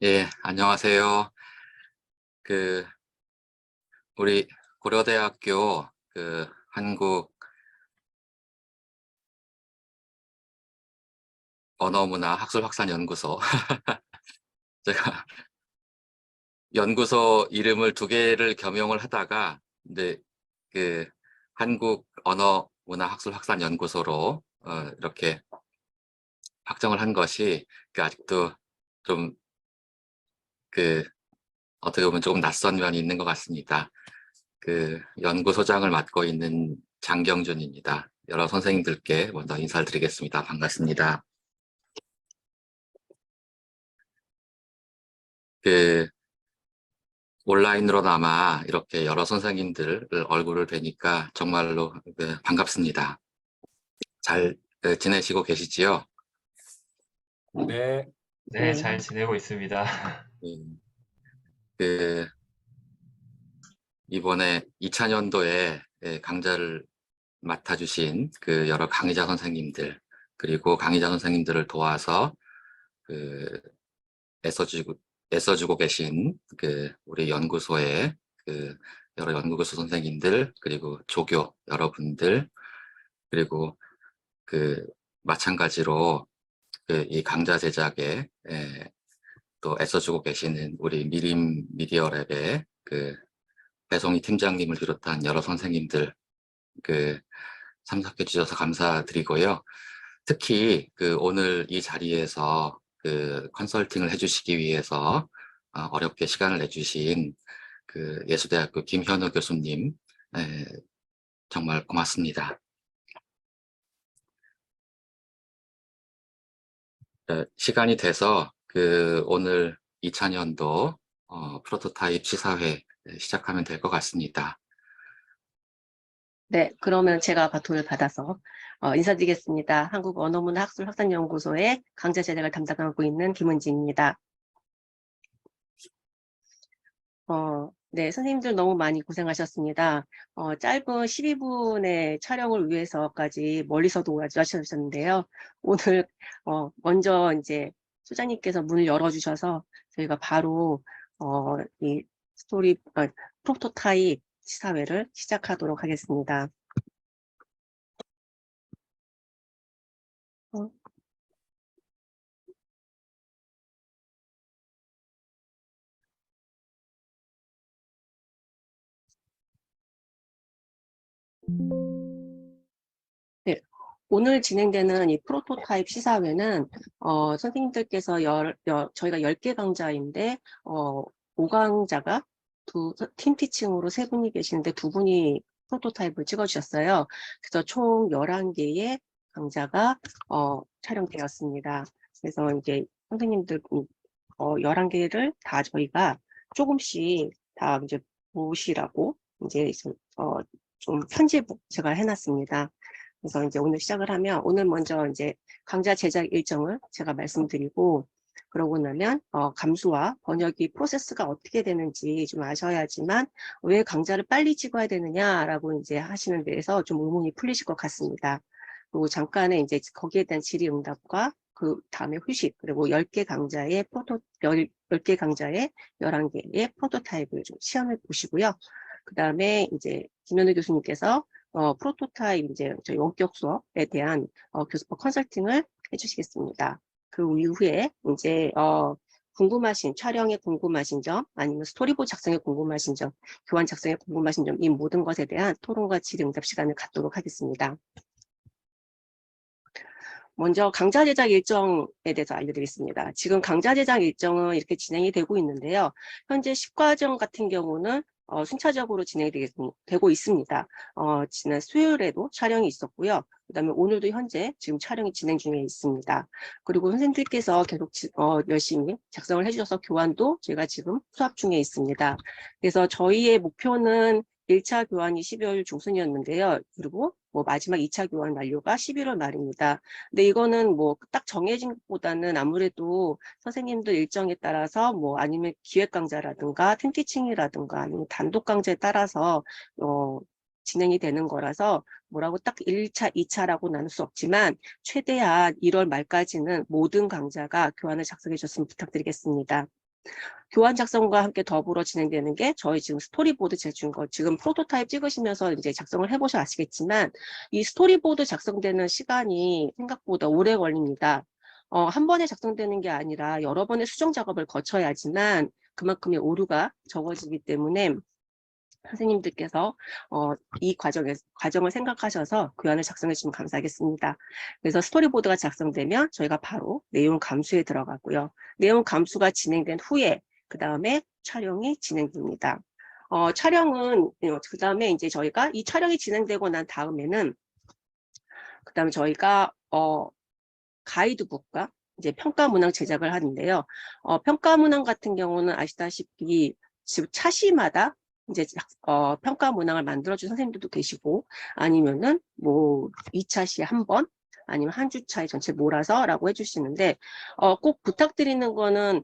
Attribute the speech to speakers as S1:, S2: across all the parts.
S1: 예, 안녕하세요. 그, 우리 고려대학교 한국 언어문화 학술확산연구소. 제가 연구소 이름을 두 개를 겸용을 하다가, 근데 그, 한국 언어문화 학술확산연구소로, 이렇게 확정을 한 것이, 아직도 좀, 그, 어떻게 보면 조금 낯선 면이 있는 것 같습니다. 연구소장을 맡고 있는 장경준입니다. 여러 선생님들께 먼저 인사를 드리겠습니다. 반갑습니다. 그 온라인으로나마 이렇게 여러 선생님들 얼굴을 뵈니까 정말로 반갑습니다. 잘 지내시고 계시지요?
S2: 네,
S3: 네,
S4: 네,
S3: 잘 지내고 있습니다.
S1: 음, 그 이번에 2차년도에 강좌를 맡아주신 여러 강의자 선생님들, 그리고 강의자 선생님들을 도와서 그 애써주고, 애써주고 계신 우리 연구소의 여러 연구소 선생님들, 그리고 조교 여러분들, 그리고 그 마찬가지로 이 강좌 제작에 또 애써주고 계시는 우리 미림 미디어랩의 배송희 팀장님을 비롯한 여러 선생님들 참석해 주셔서 감사드리고요. 특히 오늘 이 자리에서 컨설팅을 해주시기 위해서 어렵게 시간을 내주신 예수대학교 김현우 교수님, 정말 고맙습니다. 시간이 돼서 오늘 2차년도 프로토타입 시사회 시작하면 될 것 같습니다.
S4: 네, 그러면 제가 바톤을 받아서 인사드리겠습니다. 한국 언어문화 학술 확산연구소의 강좌 제작을 담당하고 있는 김은지입니다. 네, 선생님들 너무 많이 고생하셨습니다. 짧은 12분의 촬영을 위해서까지 멀리서도 와주셨는데요. 오늘 먼저 이제 소장님께서 문을 열어주셔서 저희가 바로 이 프로토타입 시사회를 시작하도록 하겠습니다. 네, 오늘 진행되는 이 프로토타입 시사회는 선생님들께서 저희가 10개 강좌인데 5강자가 팀 티칭으로 3분이 계시는데 2분이 프로토타입을 찍어주셨어요. 그래서 총 11개의 강좌가 촬영되었습니다. 그래서 이제 선생님들 11개를 다 저희가 조금씩 다 이제 보시라고 이제 좀 편집 제가 해놨습니다. 그래서 이제 오늘 시작을 하면 오늘 먼저 이제 강좌 제작 일정을 제가 말씀드리고 그러고 나면 감수와 번역이 프로세스가 어떻게 되는지 좀 아셔야지만 왜 강좌를 빨리 찍어야 되느냐라고 이제 하시는 데에서 좀 의문이 풀리실 것 같습니다. 그리고 잠깐의 이제 거기에 대한 질의응답과 그 다음에 휴식, 그리고 10개 강좌의 10개 강좌의 11개의 프로토타입을 좀 시험해 보시고요. 그 다음에 이제 김현우 교수님께서 프로토타입 이제 저희 원격 수업에 대한 교수법 컨설팅을 해주시겠습니다. 그 이후에 이제 궁금하신 촬영에 궁금하신 점 아니면 스토리보드 작성에 궁금하신 점 교환 작성에 궁금하신 점 이 모든 것에 대한 토론과 질의응답 시간을 갖도록 하겠습니다. 먼저 강좌 제작 일정에 대해서 알려드리겠습니다. 지금 강좌 제작 일정은 이렇게 진행이 되고 있는데요. 현재 10과정 같은 경우는 순차적으로 진행이 되고 있습니다. 지난 수요일에도 촬영이 있었고요. 그 다음에 오늘도 현재 지금 촬영이 진행 중에 있습니다. 그리고 선생님들께서 계속 열심히 작성을 해주셔서 교환도 저희가 지금 수합 중에 있습니다. 그래서 저희의 목표는 1차 교환이 12월 중순이었는데요. 그리고 뭐 마지막 2차 교환 만료가 11월 말입니다. 근데 이거는 뭐 딱 정해진 것보다는 아무래도 선생님들 일정에 따라서 뭐 아니면 기획 강좌라든가 팀티칭이라든가 아니면 단독 강좌에 따라서 진행이 되는 거라서 뭐라고 딱 1차, 2차라고 나눌 수 없지만 최대한 1월 말까지는 모든 강좌가 교환을 작성해 줬으면 부탁드리겠습니다. 교환 작성과 함께 더불어 진행되는 게 저희 지금 스토리보드 제출인 거, 지금 프로토타입 찍으시면서 이제 작성을 해보셔 아시겠지만 이 스토리보드 작성되는 시간이 생각보다 오래 걸립니다. 한 번에 작성되는 게 아니라 여러 번의 수정 작업을 거쳐야지만 그만큼의 오류가 적어지기 때문에 선생님들께서 이 과정을 생각하셔서 교환을 작성해 주시면 감사하겠습니다. 그래서 스토리보드가 작성되면 저희가 바로 내용 감수에 들어가고요. 내용 감수가 진행된 후에 그 다음에 촬영이 진행됩니다. 촬영은 그 다음에 이제 저희가 이 촬영이 진행되고 난 다음에는 그 다음에 저희가 가이드북과 이제 평가 문항 제작을 하는데요. 평가 문항 같은 경우는 아시다시피 지금 차시마다 이제 평가 문항을 만들어준 선생님들도 계시고 아니면은 뭐 2차 시에 한 번 아니면 한 주차에 전체 몰아서라고 해주시는데 꼭 부탁드리는 거는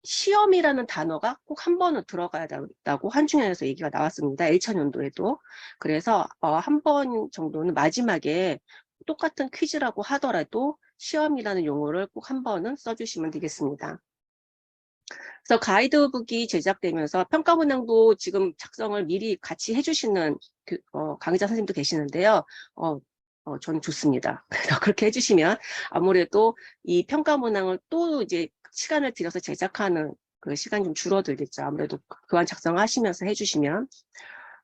S4: 시험이라는 단어가 꼭 한 번은 들어가야 된다고 한중연에서 얘기가 나왔습니다. 1차 연도에도. 그래서 한 번 정도는 마지막에 똑같은 퀴즈라고 하더라도 시험이라는 용어를 꼭 한 번은 써주시면 되겠습니다. 그래서 가이드북이 제작되면서 평가 문항도 지금 작성을 미리 같이 해주시는 강의자 선생님도 계시는데요. 저는 좋습니다. 그래서 그렇게 해주시면 아무래도 이 평가 문항을 또 이제 시간을 들여서 제작하는 그 시간이 좀 줄어들겠죠. 아무래도 교환 작성하시면서 해주시면.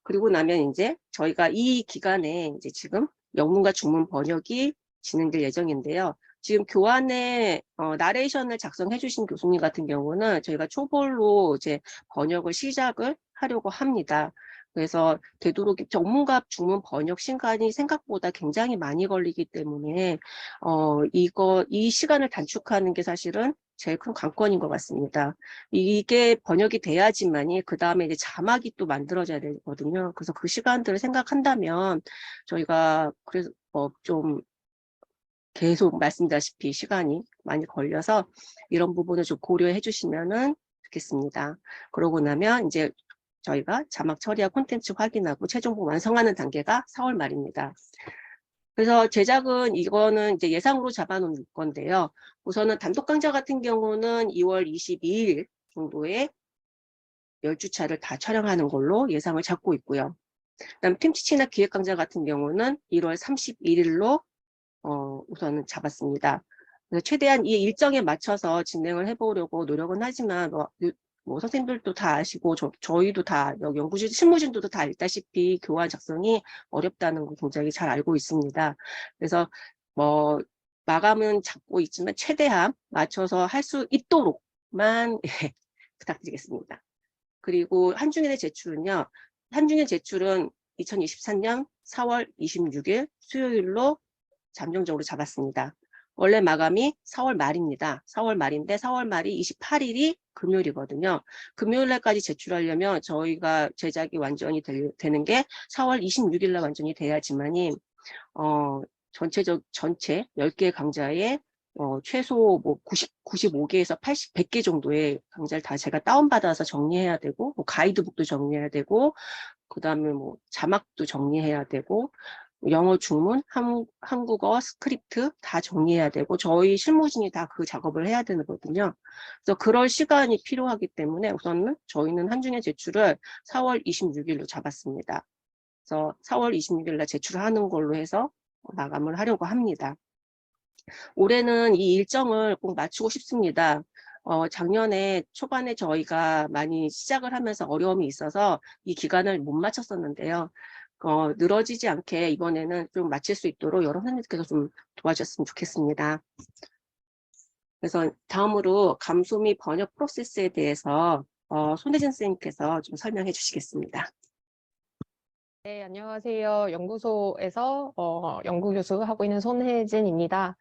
S4: 그리고 나면 이제 저희가 이 기간에 이제 지금 영문과 중문 번역이 진행될 예정인데요. 지금 교환에 나레이션을 작성해 주신 교수님 같은 경우는 저희가 초벌로 이제 번역을 시작을 하려고 합니다. 그래서 되도록 전문가 중문 번역 시간이 생각보다 굉장히 많이 걸리기 때문에 이 시간을 단축하는 게 사실은 제일 큰 관건인 것 같습니다. 이게 번역이 돼야지만이 그 다음에 이제 자막이 또 만들어져야 되거든요. 그래서 그 시간들을 생각한다면 저희가 그래서 좀 계속 말씀드렸다시피 시간이 많이 걸려서 이런 부분을 좀 고려해 주시면은 좋겠습니다. 그러고 나면 이제 저희가 자막 처리와 콘텐츠 확인하고 최종본 완성하는 단계가 4월 말입니다. 그래서 제작은 이거는 이제 예상으로 잡아놓은 건데요. 우선은 단독 강좌 같은 경우는 2월 22일 정도에 10주차를 다 촬영하는 걸로 예상을 잡고 있고요. 그다음 팀치치나 기획 강좌 같은 경우는 1월 31일로 우선은 잡았습니다. 그래서 최대한 이 일정에 맞춰서 진행을 해보려고 노력은 하지만 뭐 선생님들도 다 아시고 저희도 다 연구진 실무진들도 다 알다시피 교환 작성이 어렵다는 거 굉장히 잘 알고 있습니다. 그래서 뭐 마감은 잡고 있지만 최대한 맞춰서 할 수 있도록만 부탁드리겠습니다. 그리고 한중일의 제출은요. 한중일 제출은 2023년 4월 26일 수요일로 잠정적으로 잡았습니다. 원래 마감이 4월 말입니다. 4월 말인데 4월 말이 28일이 금요일이거든요. 금요일날까지 제출하려면 저희가 제작이 완전히 되는 게 4월 26일날 완전히 돼야지만이 전체 10개 강좌에 최소 뭐 95개에서 100개 정도의 강좌를 다 제가 다운받아서 정리해야 되고 뭐 가이드북도 정리해야 되고 그 다음에 뭐 자막도 정리해야 되고 영어, 중문, 한국어, 스크립트 다 정리해야 되고 저희 실무진이 다 그 작업을 해야 되거든요. 그래서 그럴 시간이 필요하기 때문에 우선은 저희는 한중에 제출을 4월 26일로 잡았습니다. 그래서 4월 26일 날 제출하는 걸로 해서 마감을 하려고 합니다. 올해는 이 일정을 꼭 맞추고 싶습니다. 작년에 초반에 저희가 많이 시작을 하면서 어려움이 있어서 이 기간을 못 맞췄었는데요. 늘어지지 않게 이번에는 좀 마칠 수 있도록 여러 선생님께서 좀 도와주셨으면 좋겠습니다. 그래서 다음으로 감수 및 번역 프로세스에 대해서 손혜진 선생님께서 좀 설명해 주시겠습니다.
S3: 네, 안녕하세요. 연구소에서 연구교수 하고 있는 손혜진입니다.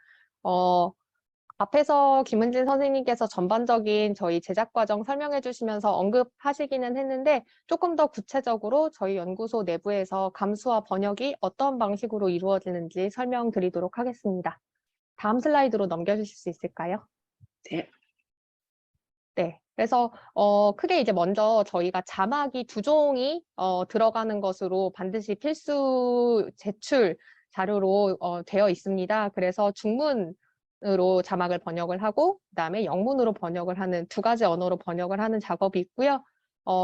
S3: 앞에서 김은진 선생님께서 전반적인 저희 제작 과정 설명해 주시면서 언급하시기는 했는데 조금 더 구체적으로 저희 연구소 내부에서 감수와 번역이 어떤 방식으로 이루어지는지 설명드리도록 하겠습니다. 다음 슬라이드로 넘겨주실 수 있을까요?
S4: 네.
S3: 네, 그래서 크게 이제 먼저 저희가 자막이 2종이 들어가는 것으로 반드시 필수 제출 자료로 되어 있습니다. 그래서 중문 으로 자막을 번역을 하고 그다음에 영문으로 번역을 하는 두 가지 언어로 번역을 하는 작업이 있고요.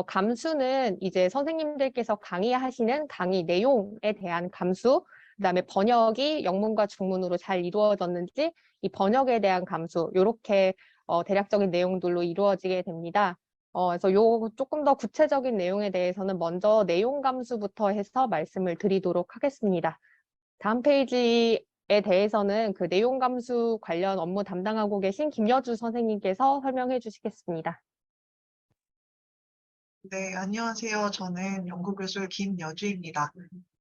S3: 감수는 이제 선생님들께서 강의하시는 강의 내용에 대한 감수, 그다음에 번역이 영문과 중문으로 잘 이루어졌는지 이 번역에 대한 감수, 요렇게 대략적인 내용들로 이루어지게 됩니다. 그래서 요 조금 더 구체적인 내용에 대해서는 먼저 내용 감수부터 해서 말씀을 드리도록 하겠습니다. 다음 페이지에 대해서는 그 내용 감수 관련 업무 담당하고 계신 김여주 선생님께서 설명해 주시겠습니다.
S5: 네, 안녕하세요. 저는 연구교수 김여주입니다.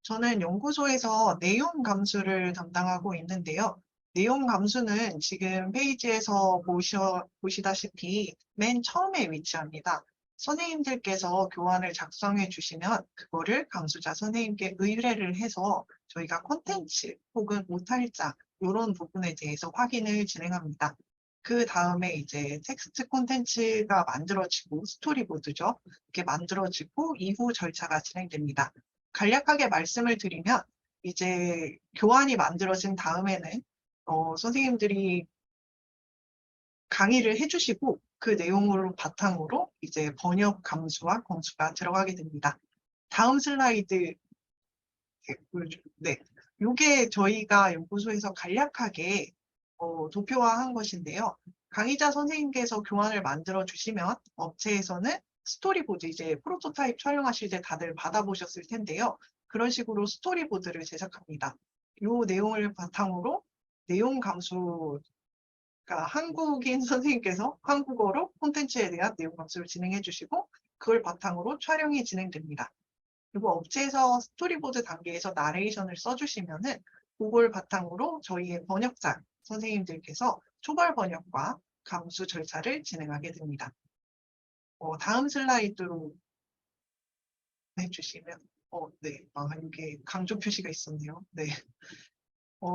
S5: 저는 연구소에서 내용 감수를 담당하고 있는데요. 내용 감수는 지금 페이지에서 보시다시피 맨 처음에 위치합니다. 선생님들께서 교환을 작성해 주시면 그거를 감수자 선생님께 의뢰를 해서 저희가 콘텐츠 혹은 오탈자 이런 부분에 대해서 확인을 진행합니다. 그 다음에 이제 텍스트 콘텐츠가 만들어지고 스토리보드죠. 이렇게 만들어지고 이후 절차가 진행됩니다. 간략하게 말씀을 드리면 이제 교환이 만들어진 다음에는 선생님들이 강의를 해주시고 그 내용을 바탕으로 이제 번역 감수와 검수가 들어가게 됩니다. 다음 슬라이드 네, 이게 저희가 연구소에서 간략하게 도표화한 것인데요. 강의자 선생님께서 교환을 만들어 주시면 업체에서는 스토리보드, 이제 프로토타입 촬영하실 때 다들 받아보셨을 텐데요. 그런 식으로 스토리보드를 제작합니다. 이 내용을 바탕으로 내용 감수, 그러니까 한국인 선생님께서 한국어로 콘텐츠에 대한 내용 감수를 진행해 주시고 그걸 바탕으로 촬영이 진행됩니다. 그리고 업체에서 스토리보드 단계에서 나레이션을 써주시면은 그걸 바탕으로 저희의 번역자 선생님들께서 초벌 번역과 감수 절차를 진행하게 됩니다. 다음 슬라이드로 해주시면, 네, 이게 강조 표시가 있었네요. 네.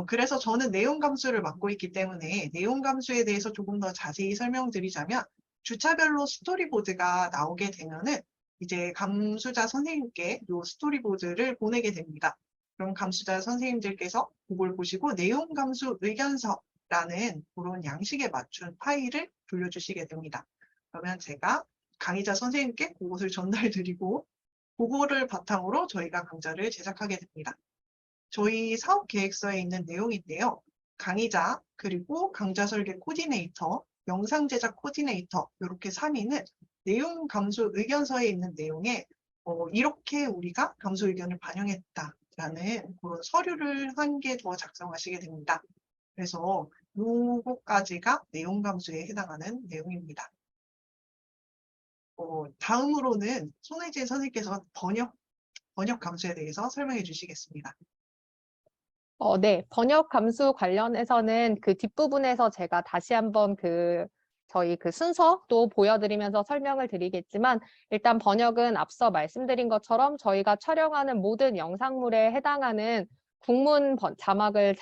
S5: 그래서 저는 내용 감수를 맡고 있기 때문에 내용 감수에 대해서 조금 더 자세히 설명드리자면 주차별로 스토리보드가 나오게 되면은 이제 감수자 선생님께 이 스토리보드를 보내게 됩니다. 그럼 감수자 선생님들께서 그걸 보시고 내용 감수 의견서라는 그런 양식에 맞춘 파일을 돌려주시게 됩니다. 그러면 제가 강의자 선생님께 그것을 전달드리고 그거를 바탕으로 저희가 강좌를 제작하게 됩니다. 저희 사업 계획서에 있는 내용인데요. 강의자, 그리고 강좌 설계 코디네이터, 영상 제작 코디네이터 이렇게 3인은 내용 감수 의견서에 있는 내용에 이렇게 우리가 감수 의견을 반영했다라는 그런 서류를 한 개 더 작성하시게 됩니다. 그래서 요거까지가 내용 감수에 해당하는 내용입니다. 다음으로는 손혜진 선생님께서 번역 감수에 대해서 설명해 주시겠습니다.
S3: 네, 번역 감수 관련해서는 그 뒷부분에서 제가 다시 한번 저희 그 순서도 보여드리면서 설명을 드리겠지만 일단 번역은 앞서 말씀드린 것처럼 저희가 촬영하는 모든 영상물에 해당하는 국문 자막을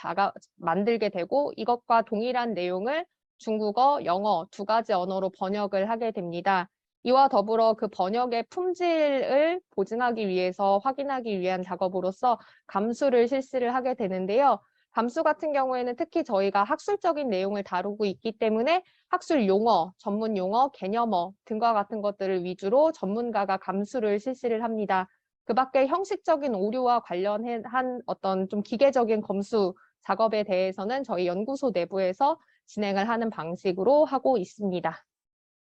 S3: 만들게 되고 이것과 동일한 내용을 중국어, 영어 두 가지 언어로 번역을 하게 됩니다. 이와 더불어 그 번역의 품질을 보증하기 위해서 확인하기 위한 작업으로서 감수를 실시를 하게 되는데요. 감수 같은 경우에는 특히 저희가 학술적인 내용을 다루고 있기 때문에 학술 용어, 전문 용어, 개념어 등과 같은 것들을 위주로 전문가가 감수를 실시를 합니다. 그 밖에 형식적인 오류와 관련한 어떤 좀 기계적인 검수 작업에 대해서는 저희 연구소 내부에서 진행을 하는 방식으로 하고 있습니다.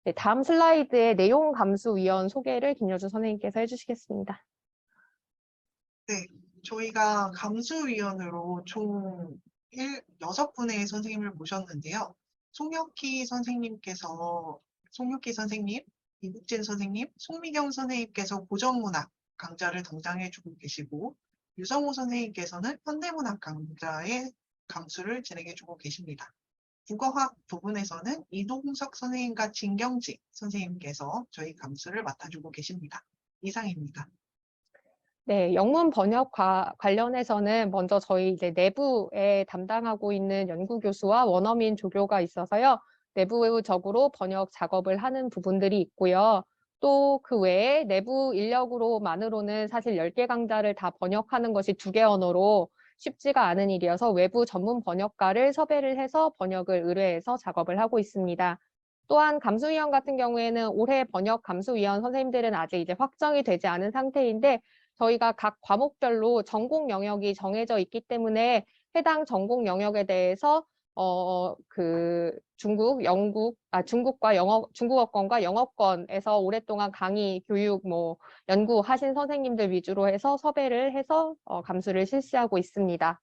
S3: 네, 다음 슬라이드의 내용 감수위원 소개를 김여주 선생님께서 해주시겠습니다.
S5: 네, 저희가 감수위원으로 총 6분의 선생님을 모셨는데요. 송혁기 선생님, 이국진 선생님, 송미경 선생님께서 고전문학 강좌를 담당해주고 계시고 유성호 선생님께서는 현대문학 강좌의 감수를 진행해주고 계십니다. 국어학 부분에서는 이동석 선생님과 진경지 선생님께서 저희 감수를 맡아주고 계십니다. 이상입니다.
S3: 네, 영문 번역과 관련해서는 먼저 저희 이제 내부에 담당하고 있는 연구교수와 원어민 조교가 있어서요. 내부적으로 번역 작업을 하는 부분들이 있고요. 또 그 외에 내부 인력으로만으로는 사실 10개 강좌를 다 번역하는 것이 2개 언어로 쉽지가 않은 일이어서 외부 전문 번역가를 섭외를 해서 번역을 의뢰해서 작업을 하고 있습니다. 또한 감수위원 같은 경우에는 올해 번역 감수위원 선생님들은 아직 이제 확정이 되지 않은 상태인데 저희가 각 과목별로 전공 영역이 정해져 있기 때문에 해당 전공 영역에 대해서 중국어권과 영어권에서 오랫동안 강의, 교육, 연구하신 선생님들 위주로 해서 섭외를 해서 감수를 실시하고 있습니다.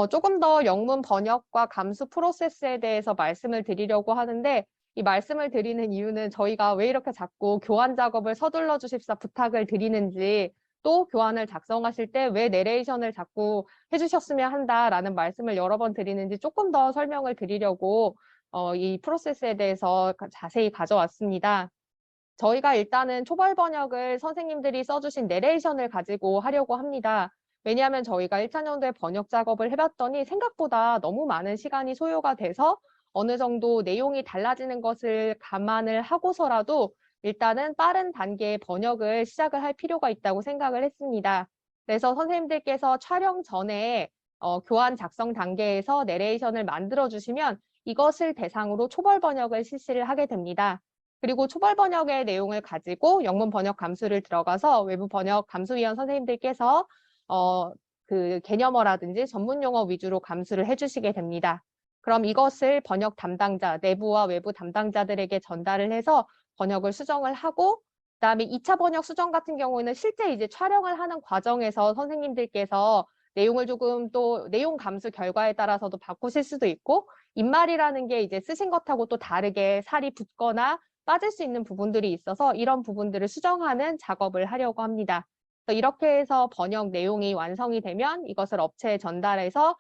S3: 조금 더 영문 번역과 감수 프로세스에 대해서 말씀을 드리려고 하는데 이 말씀을 드리는 이유는 저희가 왜 이렇게 자꾸 교환 작업을 서둘러 주십사 부탁을 드리는지 또 교환을 작성하실 때 왜 내레이션을 자꾸 해주셨으면 한다라는 말씀을 여러 번 드리는지 조금 더 설명을 드리려고 이 프로세스에 대해서 자세히 가져왔습니다. 저희가 일단은 초벌 번역을 선생님들이 써주신 내레이션을 가지고 하려고 합니다. 왜냐하면 저희가 1차년도에 번역 작업을 해봤더니 생각보다 너무 많은 시간이 소요가 돼서 어느 정도 내용이 달라지는 것을 감안을 하고서라도 일단은 빠른 단계의 번역을 시작을 할 필요가 있다고 생각을 했습니다. 그래서 선생님들께서 촬영 전에 교환 작성 단계에서 내레이션을 만들어 주시면 이것을 대상으로 초벌 번역을 실시를 하게 됩니다. 그리고 초벌 번역의 내용을 가지고 영문 번역 감수를 들어가서 외부 번역 감수위원 선생님들께서 그 개념어라든지 전문 용어 위주로 감수를 해주시게 됩니다. 그럼 이것을 번역 담당자, 내부와 외부 담당자들에게 전달을 해서 번역을 수정을 하고 그다음에 2차 번역 수정 같은 경우에는 실제 이제 촬영을 하는 과정에서 선생님들께서 내용을 조금 또 내용 감수 결과에 따라서도 바꾸실 수도 있고 입말이라는 게 이제 쓰신 것하고 또 다르게 살이 붙거나 빠질 수 있는 부분들이 있어서 이런 부분들을 수정하는 작업을 하려고 합니다. 그래서 이렇게 해서 번역 내용이 완성이 되면 이것을 업체에 전달해서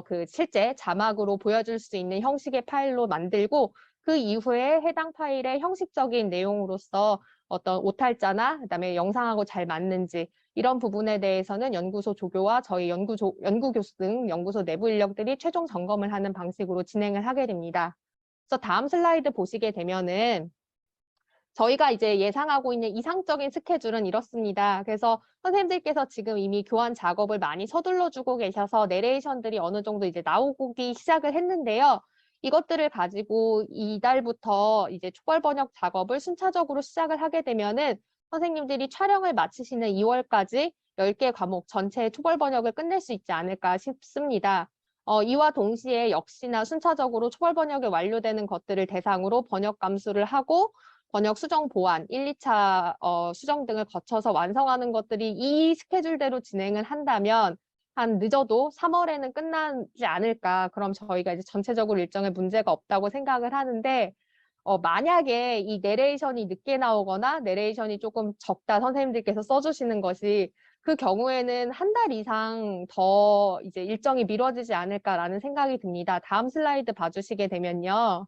S3: 그 실제 자막으로 보여줄 수 있는 형식의 파일로 만들고 그 이후에 해당 파일의 형식적인 내용으로서 어떤 오탈자나 그다음에 영상하고 잘 맞는지 이런 부분에 대해서는 연구소 조교와 저희 연구교수 등 연구소 내부 인력들이 최종 점검을 하는 방식으로 진행을 하게 됩니다. 그래서 다음 슬라이드 보시게 되면은 저희가 이제 예상하고 있는 이상적인 스케줄은 이렇습니다. 그래서 선생님들께서 지금 이미 교환 작업을 많이 서둘러 주고 계셔서 내레이션들이 어느 정도 이제 나오기 시작을 했는데요. 이것들을 가지고 이달부터 이제 초벌 번역 작업을 순차적으로 시작을 하게 되면은 선생님들이 촬영을 마치시는 2월까지 10개 과목 전체 초벌 번역을 끝낼 수 있지 않을까 싶습니다. 이와 동시에 역시나 순차적으로 초벌 번역이 완료되는 것들을 대상으로 번역 감수를 하고 번역 수정 보완, 1, 2차 수정 등을 거쳐서 완성하는 것들이 이 스케줄대로 진행을 한다면 한 늦어도 3월에는 끝나지 않을까. 그럼 저희가 이제 전체적으로 일정에 문제가 없다고 생각을 하는데 만약에 이 내레이션이 늦게 나오거나 내레이션이 조금 적다 선생님들께서 써주시는 것이 그 경우에는 한 달 이상 더 이제 일정이 미뤄지지 않을까라는 생각이 듭니다. 다음 슬라이드 봐주시게 되면요.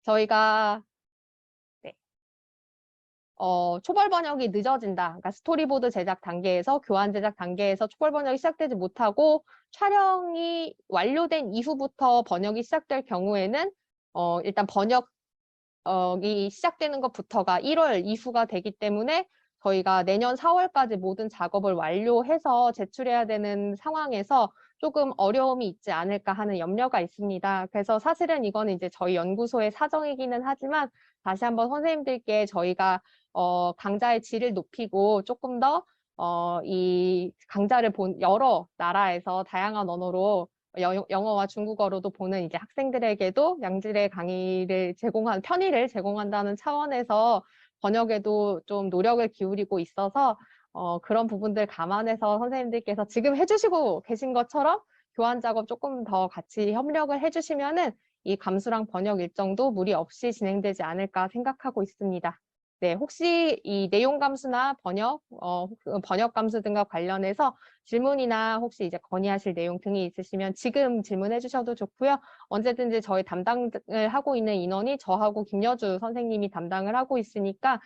S3: 저희가 초벌 번역이 늦어진다. 그러니까 스토리보드 제작 단계에서 교환 제작 단계에서 초벌 번역이 시작되지 못하고 촬영이 완료된 이후부터 번역이 시작될 경우에는 일단 번역이 시작되는 것부터가 1월 이후가 되기 때문에 저희가 내년 4월까지 모든 작업을 완료해서 제출해야 되는 상황에서 조금 어려움이 있지 않을까 하는 염려가 있습니다. 그래서 사실은 이거는 이제 저희 연구소의 사정이기는 하지만 다시 한번 선생님들께 저희가 강좌의 질을 높이고 조금 더 이 강좌를 본 여러 나라에서 다양한 언어로 영어와 중국어로도 보는 이제 학생들에게도 양질의 강의를 편의를 제공한다는 차원에서 번역에도 좀 노력을 기울이고 있어서 그런 부분들 감안해서 선생님들께서 지금 해주시고 계신 것처럼 교환 작업 조금 더 같이 협력을 해주시면은 이 감수랑 번역 일정도 무리 없이 진행되지 않을까 생각하고 있습니다. 네, 혹시 이 내용 감수나 번역 감수 등과 관련해서 질문이나 혹시 이제 건의하실 내용 등이 있으시면 지금 질문해 주셔도 좋고요. 언제든지 저희 담당을 하고 있는 인원이 저하고 김여주 선생님이 담당을 하고 있으니까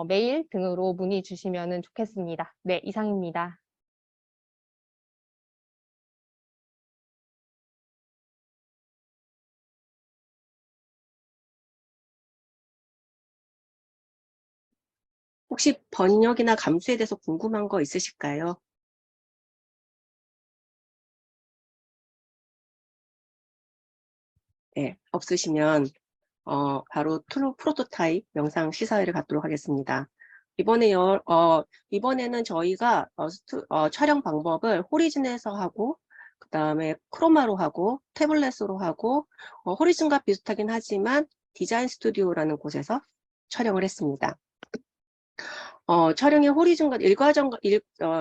S3: 메일 등으로 문의 주시면 좋겠습니다. 네, 이상입니다.
S4: 혹시 번역이나 감수에 대해서 궁금한 거 있으실까요? 없으시면 바로 프로토타입 영상 시사회를 갖도록 하겠습니다. 이번에는 저희가 촬영 방법을 호리즌에서 하고, 그 다음에 크로마로 하고, 태블릿으로 하고, 호리즌과 비슷하긴 하지만 디자인 스튜디오라는 곳에서 촬영을 했습니다. 촬영의 호리즌과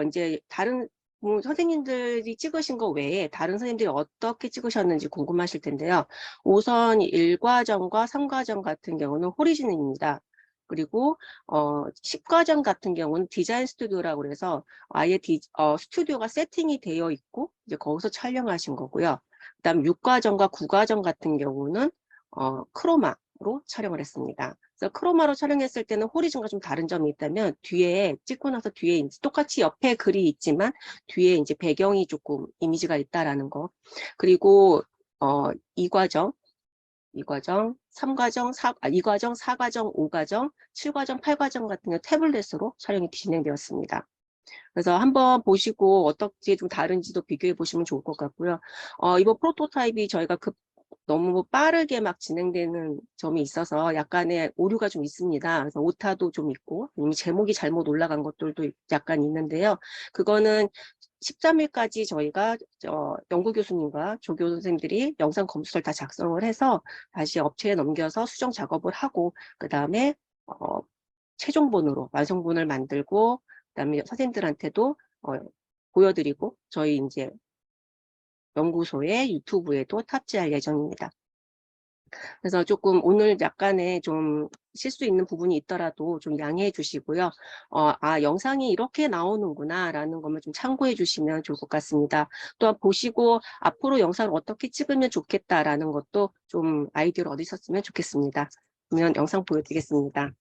S4: 이제 다른 선생님들이 찍으신 거 외에 다른 선생님들이 어떻게 찍으셨는지 궁금하실 텐데요. 우선 1과정과 3과정 같은 경우는 호리즌입니다. 그리고 10과정 같은 경우는 디자인 스튜디오라고 그래서 아예 스튜디오가 세팅이 되어 있고 이제 거기서 촬영하신 거고요. 그다음 6과정과 9과정 같은 경우는 크로마로 촬영을 했습니다. 그래서 크로마로 촬영했을 때는 호리즌과 좀 다른 점이 있다면 뒤에 찍고 나서 뒤에 이제 똑같이 옆에 글이 있지만 뒤에 이제 배경이 조금 이미지가 있다라는 거. 그리고 2과정, 3과정, 2과정, 4과정, 5과정, 7과정, 8과정 같은 경우 태블릿으로 촬영이 진행되었습니다. 그래서 한번 보시고 어떻게 좀 다른지도 비교해 보시면 좋을 것 같고요. 이번 프로토타입이 저희가 너무 빠르게 막 진행되는 점이 있어서 약간의 오류가 좀 있습니다. 그래서 오타도 좀 있고, 제목이 잘못 올라간 것들도 약간 있는데요. 그거는 13일까지 저희가 연구교수님과 조교 선생님들이 영상 검수를 다 작성을 해서 다시 업체에 넘겨서 수정 작업을 하고, 그 다음에 최종본으로 완성본을 만들고, 그 다음에 선생님들한테도 보여드리고, 저희 이제 연구소의 유튜브에도 탑재할 예정입니다. 그래서 조금 오늘 약간의 좀 실수 있는 부분이 있더라도 좀 양해해 주시고요. 영상이 이렇게 나오는구나 라는 것만 좀 참고해 주시면 좋을 것 같습니다. 또 보시고 앞으로 영상을 어떻게 찍으면 좋겠다라는 것도 좀 아이디어를 얻으셨으면 좋겠습니다. 그러면 영상 보여드리겠습니다.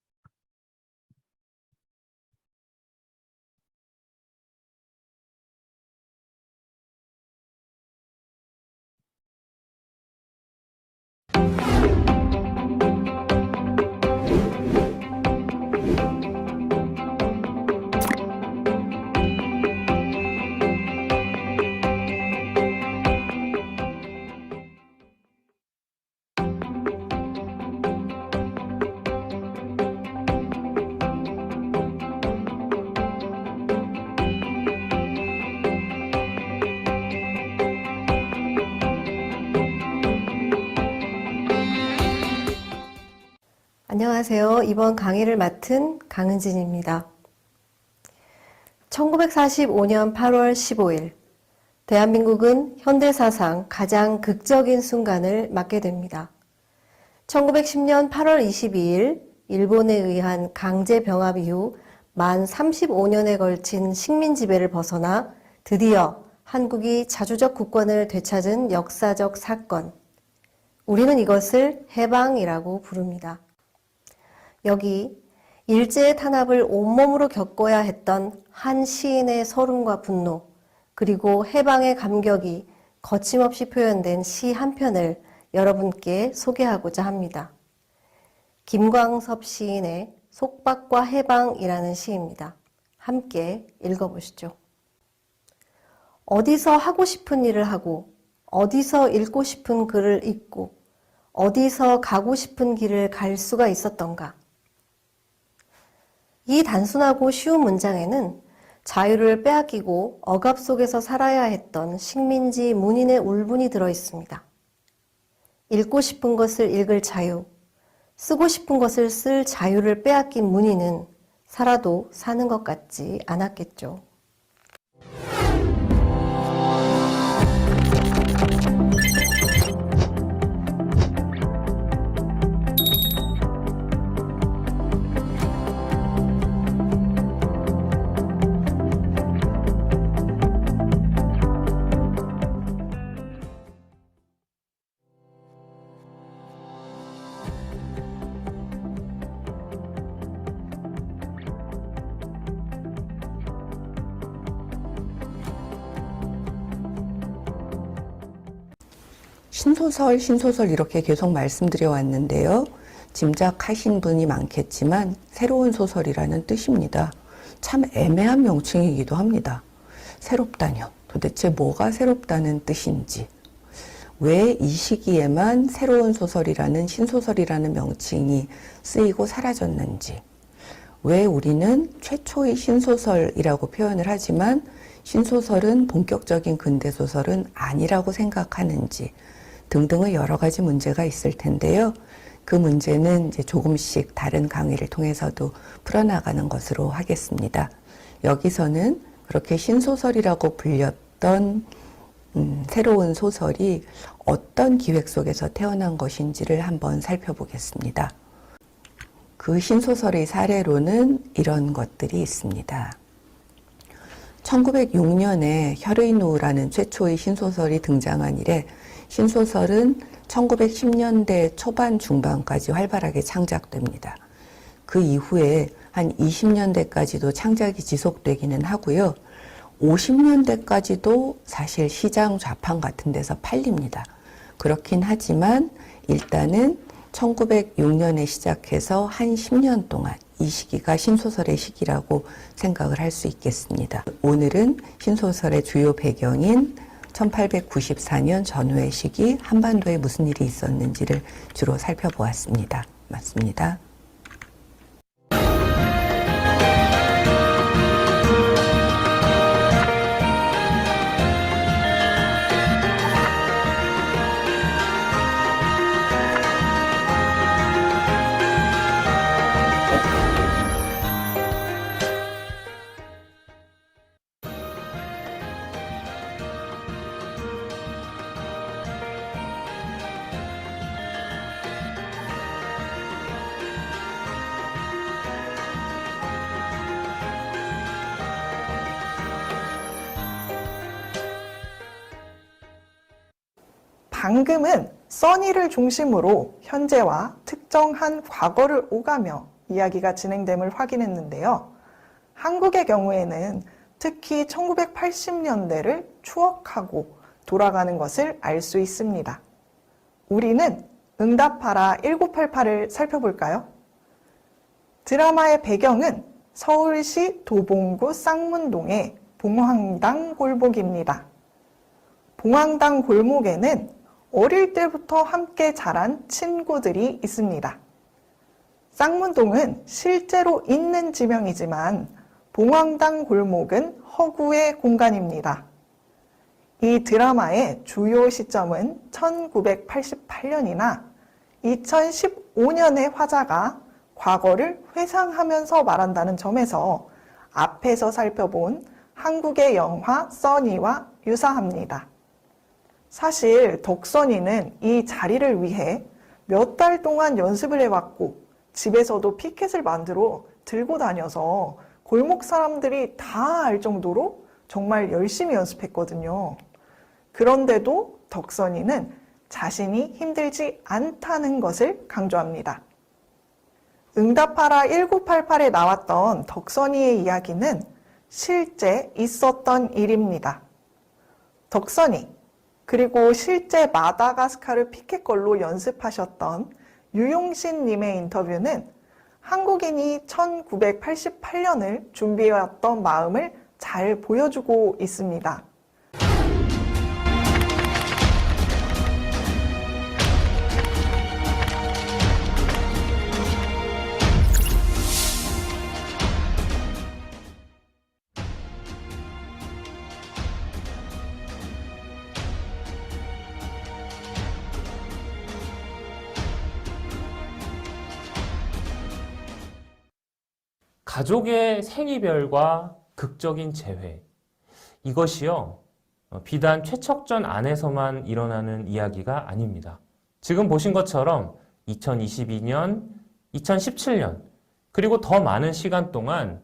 S6: 안녕하세요. 이번 강의를 맡은 강은진입니다. 1945년 8월 15일, 대한민국은 현대사상 가장 극적인 순간을 맞게 됩니다. 1910년 8월 22일, 일본에 의한 강제병합 이후 만 35년에 걸친 식민 지배를 벗어나 드디어 한국이 자주적 국권을 되찾은 역사적 사건. 우리는 이것을 해방이라고 부릅니다. 여기 일제의 탄압을 온몸으로 겪어야 했던 한 시인의 서름과 분노, 그리고 해방의 감격이 거침없이 표현된 시 한 편을 여러분께 소개하고자 합니다. 김광섭 시인의 속박과 해방이라는 시입니다. 함께 읽어보시죠. 어디서 하고 싶은 일을 하고, 어디서 읽고 싶은 글을 읽고, 어디서 가고 싶은 길을 갈 수가 있었던가. 이 단순하고 쉬운 문장에는 자유를 빼앗기고 억압 속에서 살아야 했던 식민지 문인의 울분이 들어 있습니다. 읽고 싶은 것을 읽을 자유, 쓰고 싶은 것을 쓸 자유를 빼앗긴 문인은 살아도 사는 것 같지 않았겠죠.
S7: 신소설 이렇게 계속 말씀드려 왔는데요. 짐작하신 분이 많겠지만 새로운 소설이라는 뜻입니다. 참 애매한 명칭이기도 합니다. 새롭다뇨. 도대체 뭐가 새롭다는 뜻인지. 왜 이 시기에만 새로운 소설이라는 신소설이라는 명칭이 쓰이고 사라졌는지, 왜 우리는 최초의 신소설이라고 표현을 하지만 신소설은 본격적인 근대소설은 아니라고 생각하는지 등등의 여러 가지 문제가 있을 텐데요. 그 문제는 이제 조금씩 다른 강의를 통해서도 풀어나가는 것으로 하겠습니다. 여기서는 그렇게 신소설이라고 불렸던 새로운 소설이 어떤 기획 속에서 태어난 것인지를 한번 살펴보겠습니다. 그 신소설의 사례로는 이런 것들이 있습니다. 1906년에 혈의누라는 최초의 신소설이 등장한 이래 신소설은 1910년대 초반 중반까지 활발하게 창작됩니다. 그 이후에 한 20년대까지도 창작이 지속되기는 하고요. 50년대까지도 사실 시장 좌판 같은 데서 팔립니다. 그렇긴 하지만 일단은 1906년에 시작해서 한 10년 동안 이 시기가 신소설의 시기라고 생각을 할 수 있겠습니다. 오늘은 신소설의 주요 배경인 1894년 전후의 시기 한반도에 무슨 일이 있었는지를 주로 살펴보았습니다. 맞습니다.
S8: 방금은 써니를 중심으로 현재와 특정한 과거를 오가며 이야기가 진행됨을 확인했는데요. 한국의 경우에는 특히 1980년대를 추억하고 돌아가는 것을 알 수 있습니다. 우리는 응답하라 1988을 살펴볼까요? 드라마의 배경은 서울시 도봉구 쌍문동의 봉황당 골목입니다. 봉황당 골목에는 어릴 때부터 함께 자란 친구들이 있습니다. 쌍문동은 실제로 있는 지명이지만 봉황당 골목은 허구의 공간입니다. 이 드라마의 주요 시점은 1988년이나 2015년의 화자가 과거를 회상하면서 말한다는 점에서 앞에서 살펴본 한국의 영화 써니와 유사합니다. 사실 덕선이는 이 자리를 위해 몇 달 동안 연습을 해왔고 집에서도 피켓을 만들어 들고 다녀서 골목 사람들이 다 알 정도로 정말 열심히 연습했거든요. 그런데도 덕선이는 자신이 힘들지 않다는 것을 강조합니다. 응답하라 1988에 나왔던 덕선이의 이야기는 실제 있었던 일입니다. 덕선이 그리고 실제 마다가스카르 피켓걸로 연습하셨던 유용신 님의 인터뷰는 한국인이 1988년을 준비해왔던 마음을 잘 보여주고 있습니다.
S2: 가족의 생이별과 극적인 재회. 이것이요, 비단 최척전 안에서만 일어나는 이야기가 아닙니다. 지금 보신 것처럼 2022년, 2017년, 그리고 더 많은 시간 동안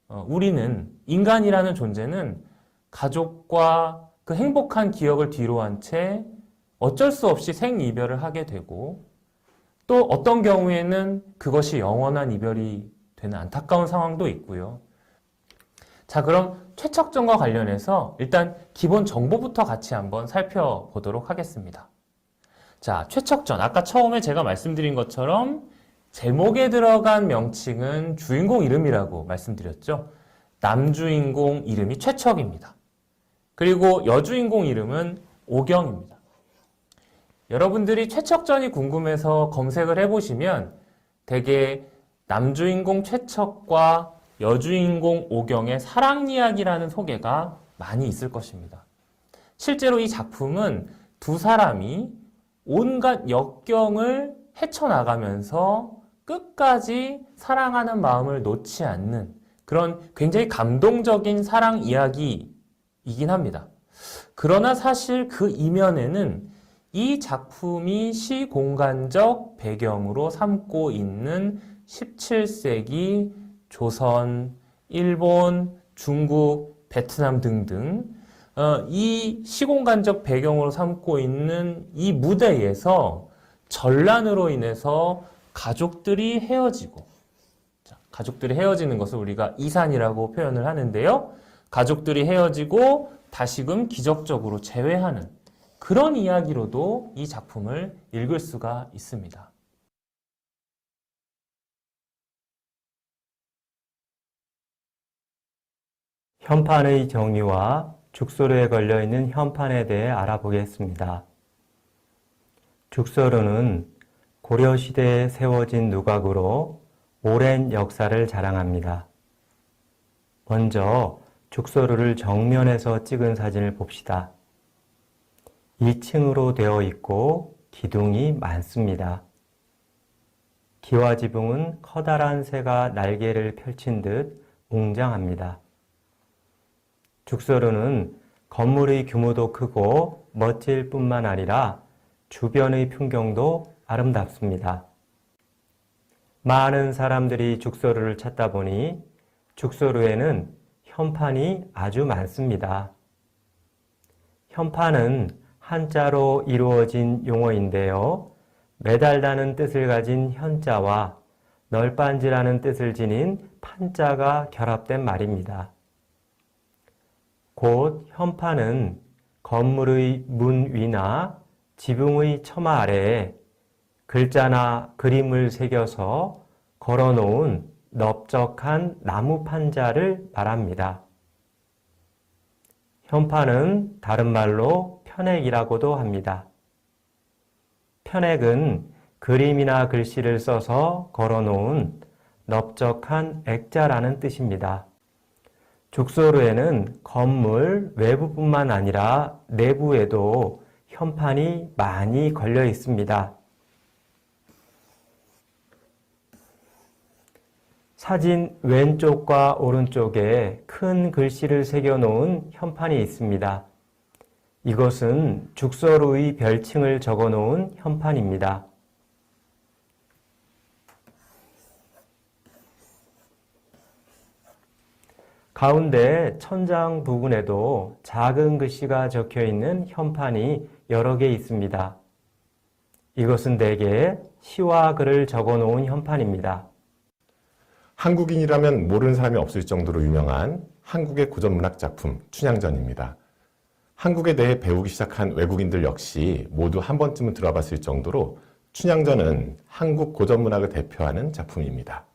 S2: 우리는, 인간이라는 존재는 가족과 그 행복한 기억을 뒤로한 채 어쩔 수 없이 생이별을 하게 되고, 또 어떤 경우에는 그것이 영원한 이별이 되는 안타까운 상황도 있고요. 자, 그럼 최척전과 관련해서 일단 기본 정보부터 같이 한번 살펴보도록 하겠습니다. 자, 최척전. 아까 처음에 제가 말씀드린 것처럼 제목에 들어간 명칭은 주인공 이름이라고 말씀드렸죠. 남주인공 이름이 최척입니다. 그리고 여주인공 이름은 오경입니다. 여러분들이 최척전이 궁금해서 검색을 해보시면 대개 남주인공 최척과 여주인공 오경의 사랑 이야기라는 소개가 많이 있을 것입니다. 실제로 이 작품은 두 사람이 온갖 역경을 헤쳐나가면서 끝까지 사랑하는 마음을 놓지 않는 그런 굉장히 감동적인 사랑 이야기이긴 합니다. 그러나 사실 그 이면에는 이 작품이 시공간적 배경으로 삼고 있는 17세기 조선, 일본, 중국, 베트남 등등 이 시공간적 배경으로 삼고 있는 이 무대에서 전란으로 인해서 가족들이 헤어지고, 가족들이 헤어지는 것을 우리가 이산이라고 표현을 하는데요. 가족들이 헤어지고 다시금 기적적으로 재회하는 그런 이야기로도 이 작품을 읽을 수가 있습니다.
S9: 현판의 정의와 죽서류에 걸려있는 현판에 대해 알아보겠습니다. 죽서류는 고려시대에 세워진 누각으로 오랜 역사를 자랑합니다. 먼저 죽서류를 정면에서 찍은 사진을 봅시다. 2층으로 되어 있고 기둥이 많습니다. 기와 지붕은 커다란 새가 날개를 펼친 듯 웅장합니다. 죽서류는 건물의 규모도 크고 멋질 뿐만 아니라 주변의 풍경도 아름답습니다. 많은 사람들이 죽서류를 찾다 보니 죽서류에는 현판이 아주 많습니다. 현판은 한자로 이루어진 용어인데요. 매달다는 뜻을 가진 현자와 널빤지라는 뜻을 지닌 판자가 결합된 말입니다. 곧 현판은 건물의 문 위나 지붕의 처마 아래에 글자나 그림을 새겨서 걸어놓은 넓적한 나무 판자를 말합니다. 현판은 다른 말로 편액이라고도 합니다. 편액은 그림이나 글씨를 써서 걸어놓은 넓적한 액자라는 뜻입니다. 죽서류에는 건물 외부뿐만 아니라 내부에도 현판이 많이 걸려 있습니다. 사진 왼쪽과 오른쪽에 큰 글씨를 새겨 놓은 현판이 있습니다. 이것은 죽서류의 별칭을 적어 놓은 현판입니다. 가운데 천장 부분에도 작은 글씨가 적혀 있는 현판이 여러 개 있습니다. 이것은 대개 시와 글을 적어 놓은 현판입니다.
S10: 한국인이라면 모르는 사람이 없을 정도로 유명한 한국의 고전문학 작품 춘향전입니다. 한국에 대해 배우기 시작한 외국인들 역시 모두 한 번쯤은 들어봤을 정도로 춘향전은 한국 고전문학을 대표하는 작품입니다.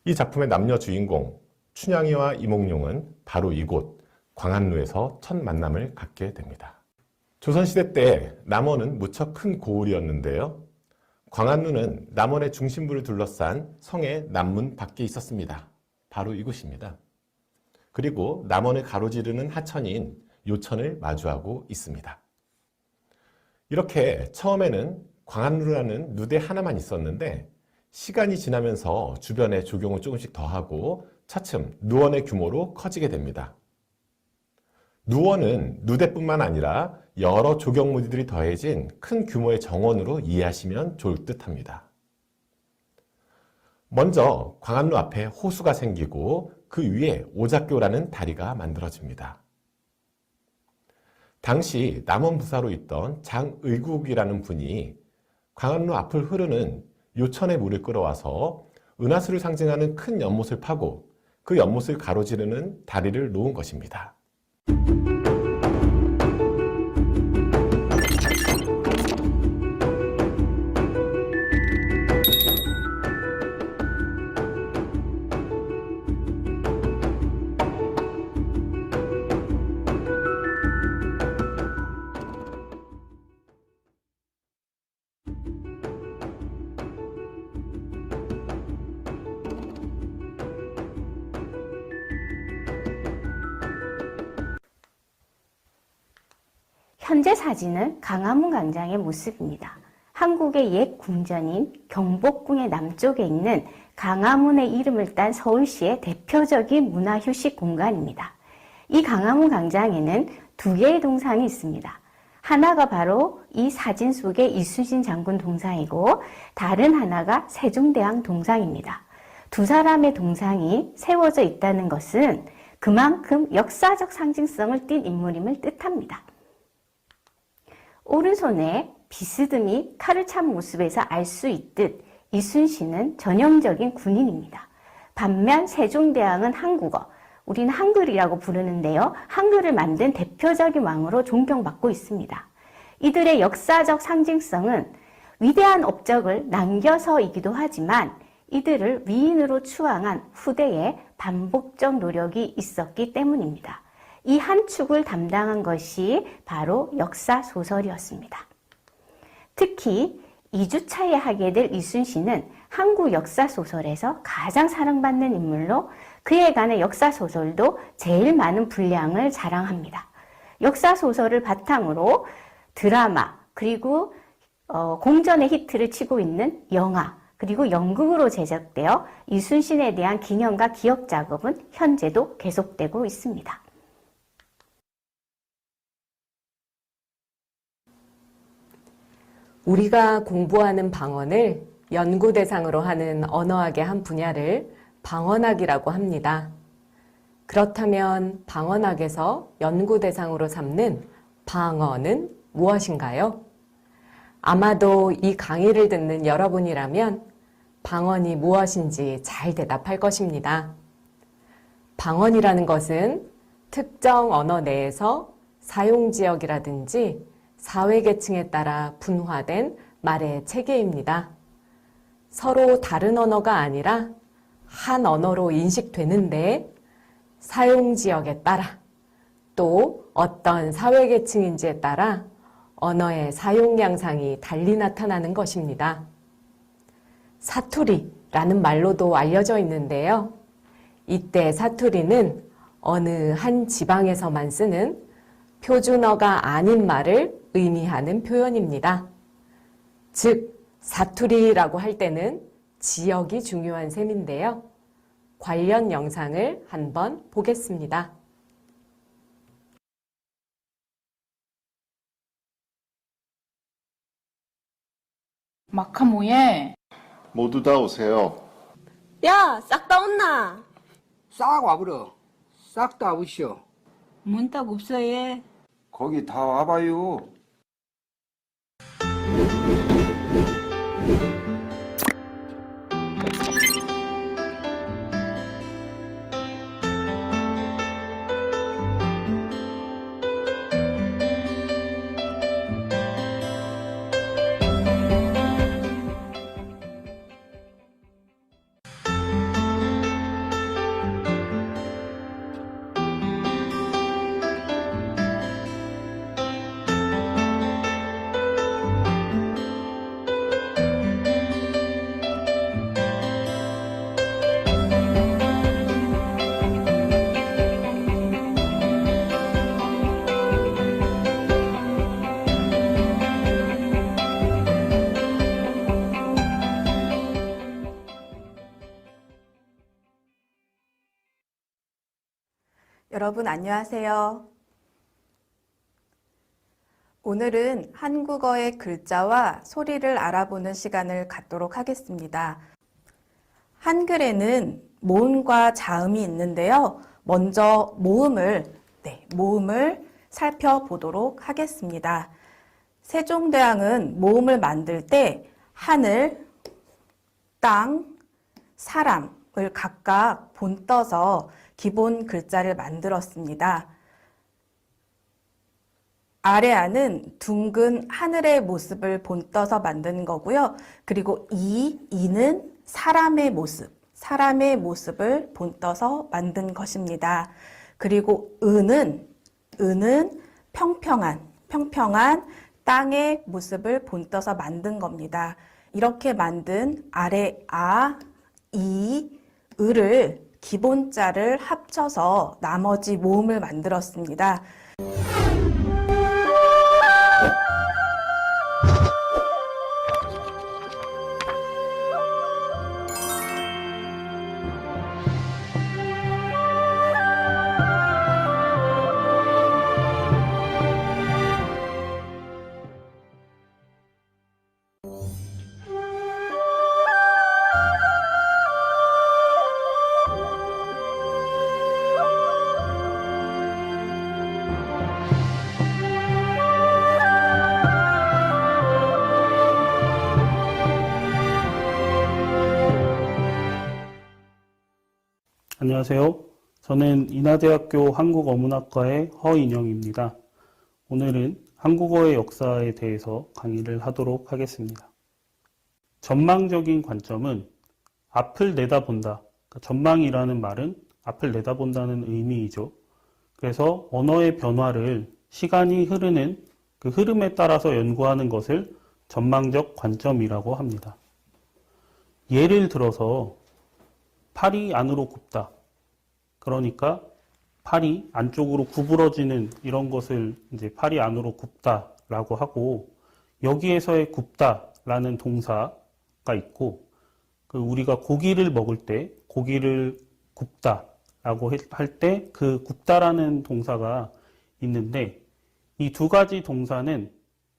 S10: 이 작품의 남녀 주인공 춘향이와 이몽룡은 바로 이곳 광안루에서 첫 만남을 갖게 됩니다. 조선시대 때 남원은 무척 큰 고을이었는데요. 광안루는 남원의 중심부를 둘러싼 성의 남문 밖에 있었습니다. 바로 이곳입니다. 그리고 남원을 가로지르는 하천인 요천을 마주하고 있습니다. 이렇게 처음에는 광안루라는 누대 하나만 있었는데 시간이 지나면서 주변에 조경을 조금씩 더하고 차츰 누원의 규모로 커지게 됩니다. 누원은 누대뿐만 아니라 여러 조경무디들이 더해진 큰 규모의 정원으로 이해하시면 좋을 듯 합니다. 먼저 광안루 앞에 호수가 생기고 그 위에 오작교라는 다리가 만들어집니다. 당시 남원부사로 있던 장의국이라는 분이 광안루 앞을 흐르는 요천의 물을 끌어와서 은하수를 상징하는 큰 연못을 파고 그 연못을 가로지르는 다리를 놓은 것입니다.
S11: 현재 사진은 강화문 광장의 모습입니다. 한국의 옛 궁전인 경복궁의 남쪽에 있는 강화문의 이름을 딴 서울시의 대표적인 문화휴식 공간입니다. 이 강화문 광장에는 두 개의 동상이 있습니다. 하나가 바로 이 사진 속의 이순신 장군 동상이고 다른 하나가 세종대왕 동상입니다. 두 사람의 동상이 세워져 있다는 것은 그만큼 역사적 상징성을 띤 인물임을 뜻합니다. 오른손에 비스듬히 칼을 찬 모습에서 알 수 있듯 이순신은 전형적인 군인입니다. 반면 세종대왕은 한국어, 우리는 한글이라고 부르는데요. 한글을 만든 대표적인 왕으로 존경받고 있습니다. 이들의 역사적 상징성은 위대한 업적을 남겨서이기도 하지만 이들을 위인으로 추앙한 후대의 반복적 노력이 있었기 때문입니다. 이 한 축을 담당한 것이 바로 역사 소설이었습니다. 특히 2주차에 하게 될 이순신은 한국 역사 소설에서 가장 사랑받는 인물로 그에 관한 역사 소설도 제일 많은 분량을 자랑합니다. 역사 소설을 바탕으로 드라마 그리고 공전의 히트를 치고 있는 영화 그리고 연극으로 제작되어 이순신에 대한 기념과 기억 작업은 현재도 계속되고 있습니다.
S12: 우리가 공부하는 방언을 연구 대상으로 하는 언어학의 한 분야를 방언학이라고 합니다. 그렇다면 방언학에서 연구 대상으로 삼는 방언은 무엇인가요? 아마도 이 강의를 듣는 여러분이라면 방언이 무엇인지 잘 대답할 것입니다. 방언이라는 것은 특정 언어 내에서 사용지역이라든지 사회계층에 따라 분화된 말의 체계입니다. 서로 다른 언어가 아니라 한 언어로 인식되는데 사용지역에 따라 또 어떤 사회계층인지에 따라 언어의 사용 양상이 달리 나타나는 것입니다. 사투리라는 말로도 알려져 있는데요. 이때 사투리는 어느 한 지방에서만 쓰는 표준어가 아닌 말을 의미하는 표현입니다. 즉, 사투리라고 할 때는 지역이 중요한 셈인데요. 관련 영상을 한번 보겠습니다.
S13: 마카 뭐해?
S14: 모두 다 오세요.
S15: 야, 싹 다 온나?
S16: 싹 와버려. 싹 다 오시오.
S13: 문딱 없어 얘.
S16: 거기 다 와봐요.
S17: 여러분 안녕하세요. 오늘은 한국어의 글자와 소리를 알아보는 시간을 갖도록 하겠습니다. 한글에는 모음과 자음이 있는데요. 먼저 모음을 살펴보도록 하겠습니다. 세종대왕은 모음을 만들 때 하늘, 땅, 사람을 각각 본떠서 기본 글자를 만들었습니다. 아래아는 둥근 하늘의 모습을 본떠서 만든 거고요. 그리고 이는 사람의 모습을 본떠서 만든 것입니다. 그리고 은은 평평한 땅의 모습을 본떠서 만든 겁니다. 이렇게 만든 아래 아, 이, 을을 기본자를 합쳐서 나머지 모음을 만들었습니다.
S18: 안녕하세요. 저는 인하대학교 한국어문학과의 허인영입니다. 오늘은 한국어의 역사에 대해서 강의를 하도록 하겠습니다. 전망적인 관점은 앞을 내다본다. 그러니까 전망이라는 말은 앞을 내다본다는 의미이죠. 그래서 언어의 변화를 시간이 흐르는 그 흐름에 따라서 연구하는 것을 전망적 관점이라고 합니다. 예를 들어서 팔이 안으로 굽다. 그러니까 팔이 안쪽으로 구부러지는 이런 것을 이제 팔이 안으로 굽다라고 하고, 여기에서의 굽다라는 동사가 있고, 그 우리가 고기를 먹을 때 고기를 굽다라고 할 때 그 굽다라는 동사가 있는데, 이 두 가지 동사는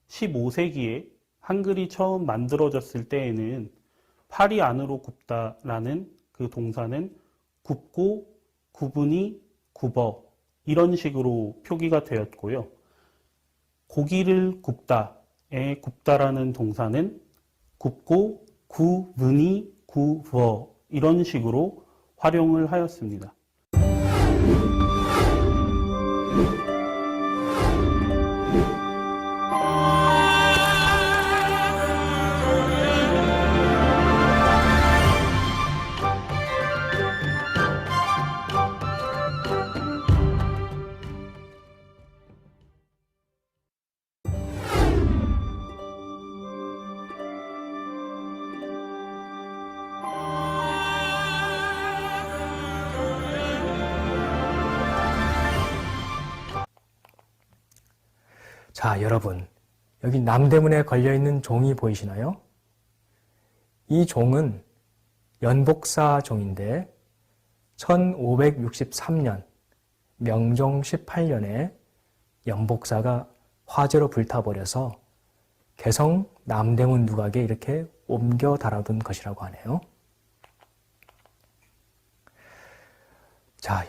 S18: 15세기에 한글이 처음 만들어졌을 때에는 팔이 안으로 굽다라는 그 동사는 굽고 구분이 굽어 이런 식으로 표기가 되었고요. 고기를 굽다의 굽다라는 동사는 굽고 구분이 굽어 이런 식으로 활용을 하였습니다.
S9: 자, 여러분, 여기 남대문에 걸려있는 종이 보이시나요? 이 종은 연복사 종인데 1563년 명종 18년에 연복사가 화재로 불타버려서 개성 남대문 누각에 이렇게 옮겨 달아둔 것이라고 하네요. 자,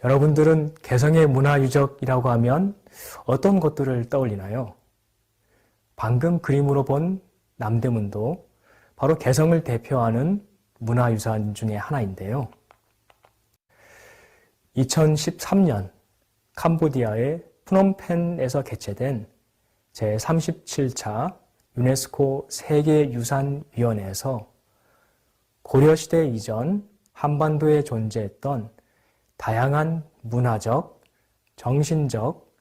S9: 여러분들은 개성의 문화유적이라고 하면 어떤 것들을 떠올리나요? 방금 그림으로 본 남대문도 바로 개성을 대표하는 문화유산 중에 하나인데요. 2013년 캄보디아의 프놈펜에서 개최된 제37차 유네스코 세계유산위원회에서 고려시대 이전 한반도에 존재했던 다양한 문화적, 정신적,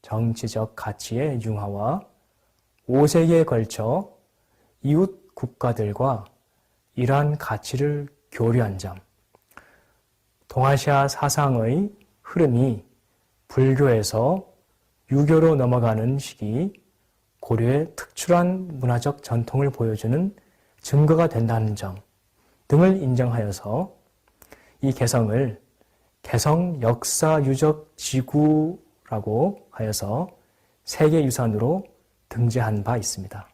S9: 정치적 가치의 융화와 5세기에 걸쳐 이웃 국가들과 이러한 가치를 교류한 점, 동아시아 사상의 흐름이 불교에서 유교로 넘어가는 시기 고려의 특출한 문화적 전통을 보여주는 증거가 된다는 점 등을 인정하여서 이 개성을 개성 역사유적 지구라고 하여서 세계유산으로 등재한 바 있습니다.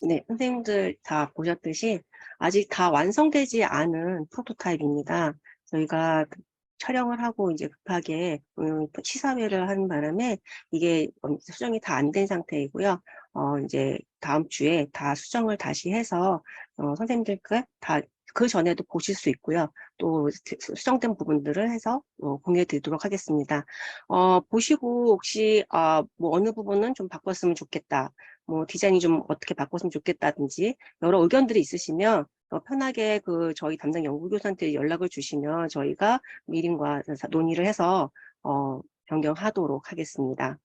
S4: 네, 선생님들 다 보셨듯이 아직 다 완성되지 않은 프로토타입입니다. 저희가 촬영을 하고 이제 급하게 시사회를 하는 바람에 이게 수정이 다 안 된 상태이고요. 이제 다음 주에 다 수정을 다시 해서 선생님들께 다 그 전에도 보실 수 있고요. 또 수정된 부분들을 해서 공유해 드리도록 하겠습니다. 보시고 혹시 뭐 어느 부분은 좀 바꿨으면 좋겠다. 뭐 디자인이 좀 어떻게 바꿨으면 좋겠다든지 여러 의견들이 있으시면 편하게 저희 담당 연구교수한테 연락을 주시면 저희가 미림과 논의를 해서 변경하도록 하겠습니다.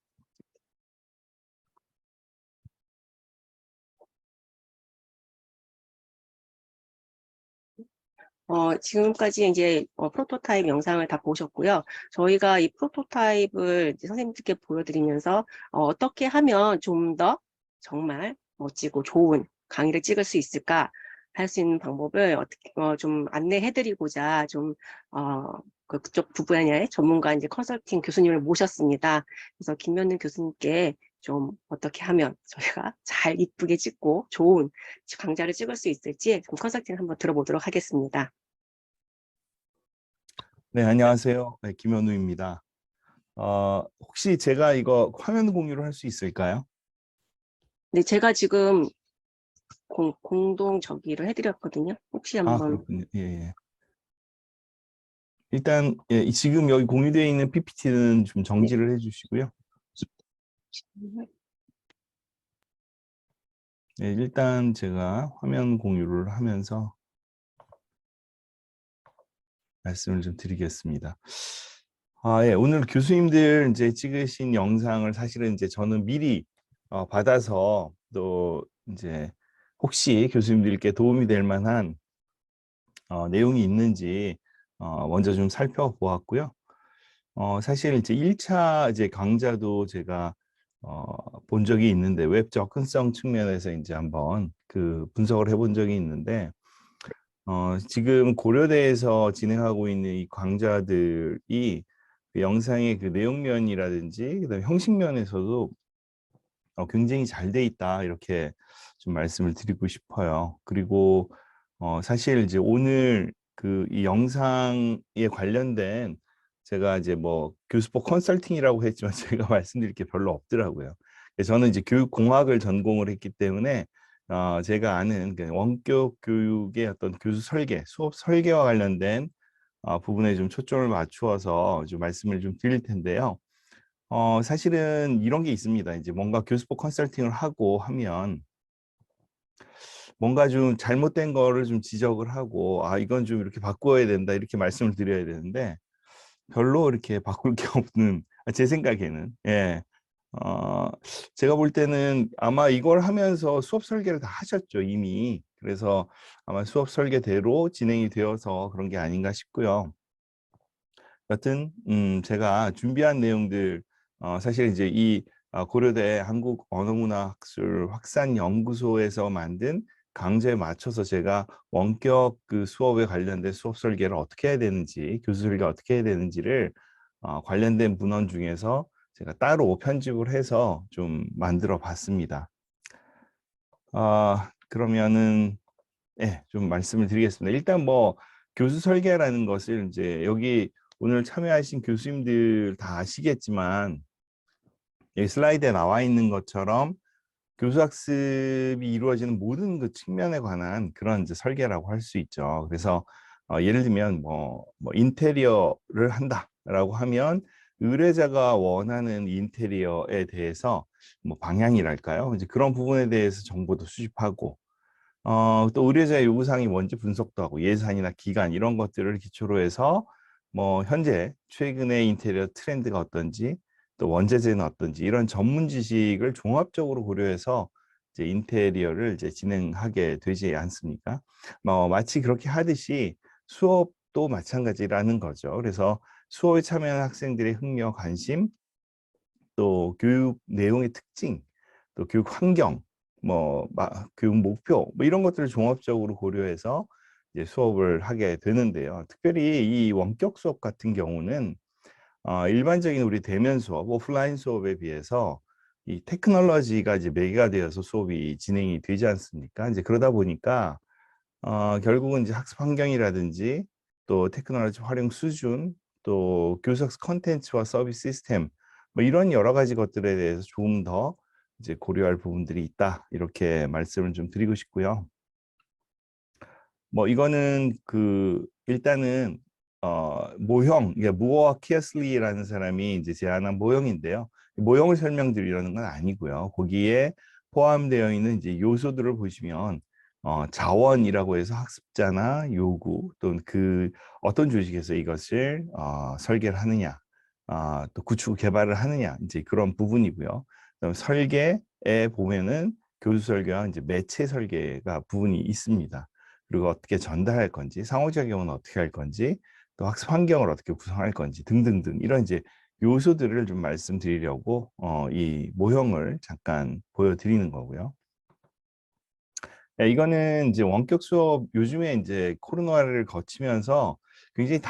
S4: 지금까지 이제 프로토타입 영상을 다 보셨고요. 저희가 이 프로토타입을 이제 선생님들께 보여드리면서 어떻게 하면 좀 더 정말 멋지고 좋은 강의를 찍을 수 있을까 할 수 있는 방법을 어떻게 좀 안내해드리고자 좀 그쪽 분야의 전문가 이제 컨설팅 교수님을 모셨습니다. 그래서 김현우 교수님께 좀 어떻게 하면 저희가 잘 이쁘게 찍고 좋은 강좌를 찍을 수 있을지 좀 컨설팅 한번 들어보도록 하겠습니다.
S19: 네, 안녕하세요. 네, 김현우입니다. 혹시 제가 이거 화면 공유를 할 수 있을까요?
S4: 네, 제가 지금 공동 저기를 해드렸거든요. 혹시
S19: 아,
S4: 한번.
S19: 그렇군요. 예, 예. 일단 예, 지금 여기 공유되어 있는 PPT는 좀 정지를 해주시고요. 네, 일단 제가 화면 공유를 하면서 말씀을 좀 드리겠습니다. 예, 오늘 교수님들 이제 찍으신 영상을 사실은 이제 저는 미리 받아서 또 이제 혹시 교수님들께 도움이 될 만한 내용이 있는지 먼저 좀 살펴보았고요. 사실 이제 1차 이제 강좌도 제가 본 적이 있는데 웹 접근성 측면에서 이제 한번 그 분석을 해본 적이 있는데 지금 고려대에서 진행하고 있는 이 강좌들이 그 영상의 그 내용면이라든지 그다음에 형식면에서도 굉장히 잘 돼 있다 이렇게 좀 말씀을 드리고 싶어요. 그리고 사실 이제 오늘 그 이 영상에 관련된 제가 이제 뭐 교수법 컨설팅이라고 했지만 제가 말씀드릴 게 별로 없더라고요. 저는 이제 교육공학을 전공을 했기 때문에 제가 아는 그 원격 교육의 어떤 교수 설계, 수업 설계와 관련된 부분에 좀 초점을 맞추어서 좀 말씀을 좀 드릴 텐데요. 사실은 이런 게 있습니다. 이제 뭔가 교수법 컨설팅을 하고 하면 뭔가 좀 잘못된 거를 좀 지적을 하고 이건 좀 이렇게 바꿔야 된다 이렇게 말씀을 드려야 되는데 별로 이렇게 바꿀 게 없는 제 생각에는 예. 제가 볼 때는 아마 이걸 하면서 수업 설계를 다 하셨죠 이미. 그래서 아마 수업 설계대로 진행이 되어서 그런 게 아닌가 싶고요. 여튼 제가 준비한 내용들 사실 이제 이 고려대 한국언어문화학술 확산연구소에서 만든 강좌에 맞춰서 제가 원격 그 수업에 관련된 수업 설계를 어떻게 해야 되는지, 교수 설계 어떻게 해야 되는지를 관련된 문헌 중에서 제가 따로 편집을 해서 좀 만들어 봤습니다. 그러면은 좀 말씀을 드리겠습니다. 일단 뭐 교수 설계라는 것을 이제 여기 오늘 참여하신 교수님들 다 아시겠지만 여기 슬라이드에 나와 있는 것처럼 교수 학습이 이루어지는 모든 그 측면에 관한 그런 이제 설계라고 할 수 있죠. 그래서 예를 들면 뭐 인테리어를 한다라고 하면 의뢰자가 원하는 인테리어에 대해서 뭐 방향이랄까요? 이제 그런 부분에 대해서 정보도 수집하고 또 의뢰자의 요구사항이 뭔지 분석도 하고 예산이나 기간 이런 것들을 기초로 해서 뭐 현재 최근의 인테리어 트렌드가 어떤지 또 원재재는 어떤지 이런 전문 지식을 종합적으로 고려해서 이제 인테리어를 이제 진행하게 되지 않습니까? 마치 그렇게 하듯이 수업도 마찬가지라는 거죠. 그래서 수업에 참여하는 학생들의 흥미와 관심, 또 교육 내용의 특징, 또 교육 환경, 교육 목표, 이런 것들을 종합적으로 고려해서 이제 수업을 하게 되는데요. 특별히 이 원격 수업 같은 경우는 일반적인 우리 대면 수업, 오프라인 수업에 비해서 이 테크놀로지가 이제 매개가 되어서 수업이 진행이 되지 않습니까? 이제 그러다 보니까 결국은 이제 학습 환경이라든지 또 테크놀로지 활용 수준, 또 교수 학습 컨텐츠와 서비스 시스템, 이런 여러 가지 것들에 대해서 조금 더 이제 고려할 부분들이 있다 이렇게 말씀을 좀 드리고 싶고요. 이거는 일단은 모형, 무어와 키어슬리라는 사람이 이제 제안한 모형인데요. 모형을 설명드리려는 건 아니고요. 거기에 포함되어 있는 이제 요소들을 보시면 자원이라고 해서 학습자나 요구 또는 어떤 조직에서 이것을 설계를 하느냐, 또 구축 개발을 하느냐 이제 그런 부분이고요. 그다음 설계에 보면은 교수 설계와 이제 매체 설계가 부분이 있습니다. 그리고 어떻게 전달할 건지, 상호작용은 어떻게 할 건지, 또 학습 환경을 어떻게 구성할 건지 등등등 이런 이제 요소들을 좀 말씀드리려고 이 모형을 잠깐 보여드리는 거고요. 이거는 이제 원격 수업 요즘에 이제 코로나를 거치면서 굉장히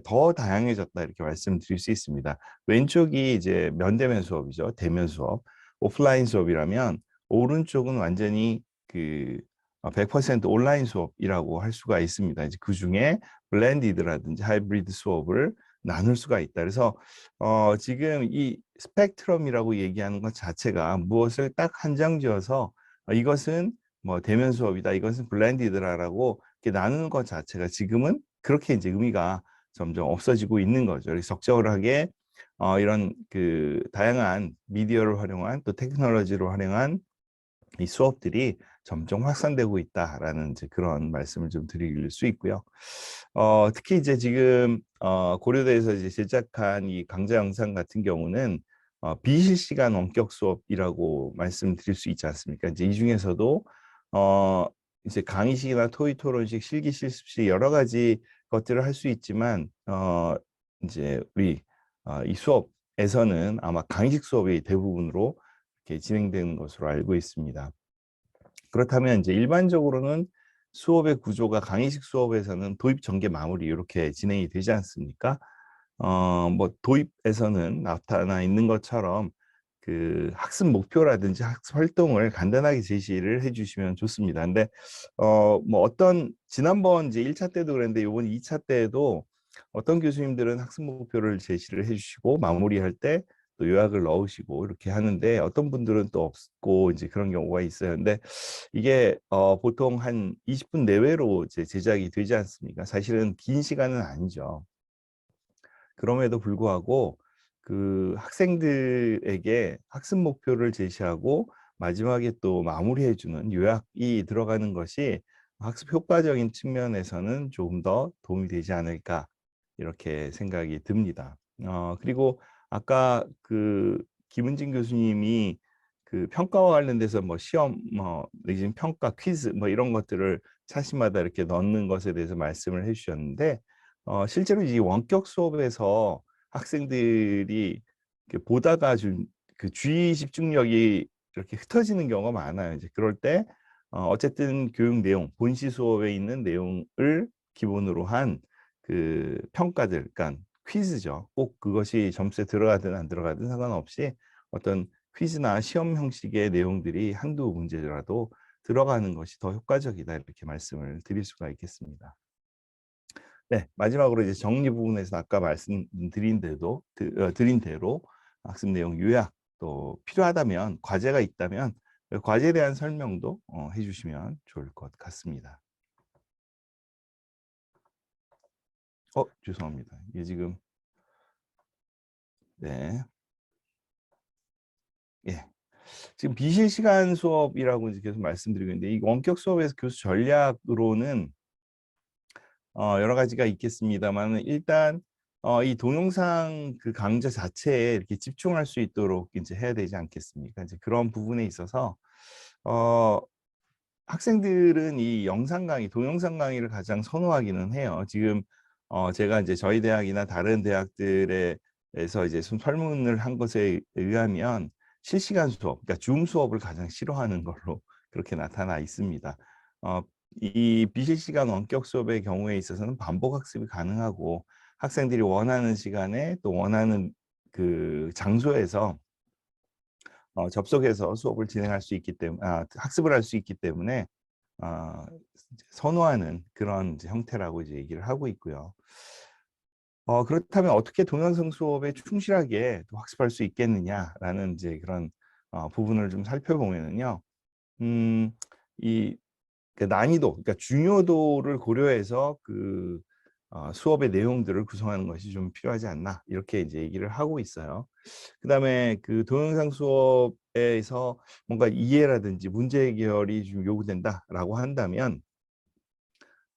S19: 더 다양해졌다 이렇게 말씀드릴 수 있습니다. 왼쪽이 이제 면대면 수업이죠. 대면 수업. 오프라인 수업이라면 오른쪽은 완전히 100% 온라인 수업이라고 할 수가 있습니다. 이제 그 중에 블렌디드라든지 하이브리드 수업을 나눌 수가 있다. 그래서 지금 이 스펙트럼이라고 얘기하는 것 자체가 무엇을 딱 한정지어서 이것은 뭐 대면 수업이다, 이것은 블라인디드라라고 이렇게 나누는 것 자체가 지금은 그렇게 이제 의미가 점점 없어지고 있는 거죠. 그래서 적절하게 이런 그 다양한 미디어를 활용한 또 테크놀로지를 활용한 이 수업들이 점점 확산되고 있다라는 이제 그런 말씀을 좀 드릴 수 있고요. 특히 이제 지금 고려대에서 이제 제작한 이 강좌 영상 같은 경우는 비실시간 원격 수업이라고 말씀드릴 수 있지 않습니까? 이제 이 중에서도 이제 강의식이나 토의 토론식, 실기 실습식 여러 가지 것들을 할 수 있지만 이제 우리 이 수업에서는 아마 강의식 수업이 대부분으로 이렇게 진행되는 것으로 알고 있습니다. 그렇다면 이제 일반적으로는 수업의 구조가 강의식 수업에서는 도입, 전개, 마무리 이렇게 진행이 되지 않습니까? 뭐 도입에서는 나타나 있는 것처럼 그 학습 목표라든지 학습 활동을 간단하게 제시를 해주시면 좋습니다. 근데 뭐 어떤 지난번 이제 1차 때도 그랬는데 이번 2차 때에도 어떤 교수님들은 학습 목표를 제시를 해주시고 마무리할 때 또 요약을 넣으시고 이렇게 하는데 어떤 분들은 또 없고 이제 그런 경우가 있어요. 근데 이게 보통 한 20분 내외로 이제 제작이 되지 않습니까? 사실은 긴 시간은 아니죠. 그럼에도 불구하고 그 학생들에게 학습 목표를 제시하고 마지막에 또 마무리해주는 요약이 들어가는 것이 학습 효과적인 측면에서는 조금 더 도움이 되지 않을까 이렇게 생각이 듭니다. 그리고 아까 그 김은진 교수님이 그 평가와 관련돼서 뭐 시험, 뭐 내지는 평가, 퀴즈 뭐 이런 것들을 차시마다 이렇게 넣는 것에 대해서 말씀을 해주셨는데 실제로 이 원격 수업에서 학생들이 이렇게 보다가 좀 그 주의 집중력이 이렇게 흩어지는 경우가 많아요. 이제 그럴 때 어쨌든 교육 내용, 본시 수업에 있는 내용을 기본으로 한 그 평가들, 그러니까 퀴즈죠. 꼭 그것이 점수에 들어가든 안 들어가든 상관없이 어떤 퀴즈나 시험 형식의 내용들이 한두 문제라도 들어가는 것이 더 효과적이다 이렇게 말씀을 드릴 수가 있겠습니다. 네, 마지막으로 이제 정리 부분에서 아까 말씀드린 대로 학습 내용 요약 또 필요하다면 과제가 있다면 과제에 대한 설명도 해주시면 좋을 것 같습니다. 죄송합니다. 이게 지금 네, 예. 지금 비실시간 수업이라고 이제 계속 말씀드리고 있는데 이 원격 수업에서 교수 전략으로는 여러 가지가 있겠습니다만 일단 이 동영상 그 강좌 자체에 이렇게 집중할 수 있도록 이제 해야 되지 않겠습니까? 이제 그런 부분에 있어서 학생들은 이 영상 강의, 동영상 강의를 가장 선호하기는 해요. 지금 제가 이제 저희 대학이나 다른 대학들에서 이제 설문을 한 것에 의하면 실시간 수업, 그러니까 줌 수업을 가장 싫어하는 걸로 그렇게 나타나 있습니다. 이 비실시간 원격 수업의 경우에 있어서는 반복 학습이 가능하고 학생들이 원하는 시간에 또 원하는 그 장소에서 접속해서 수업을 진행할 수 있기 때문에 학습을 할 수 있기 때문에 선호하는 그런 이제 형태라고 이제 얘기를 하고 있고요. 그렇다면 어떻게 동영상 수업에 충실하게 또 학습할 수 있겠느냐라는 이제 그런 부분을 좀 살펴보면은요, 그 난이도, 그러니까 중요도를 고려해서 그 수업의 내용들을 구성하는 것이 좀 필요하지 않나 이렇게 이제 얘기를 하고 있어요. 그다음에 그 동영상 수업에서 뭔가 이해라든지 문제 해결이 좀 요구된다라고 한다면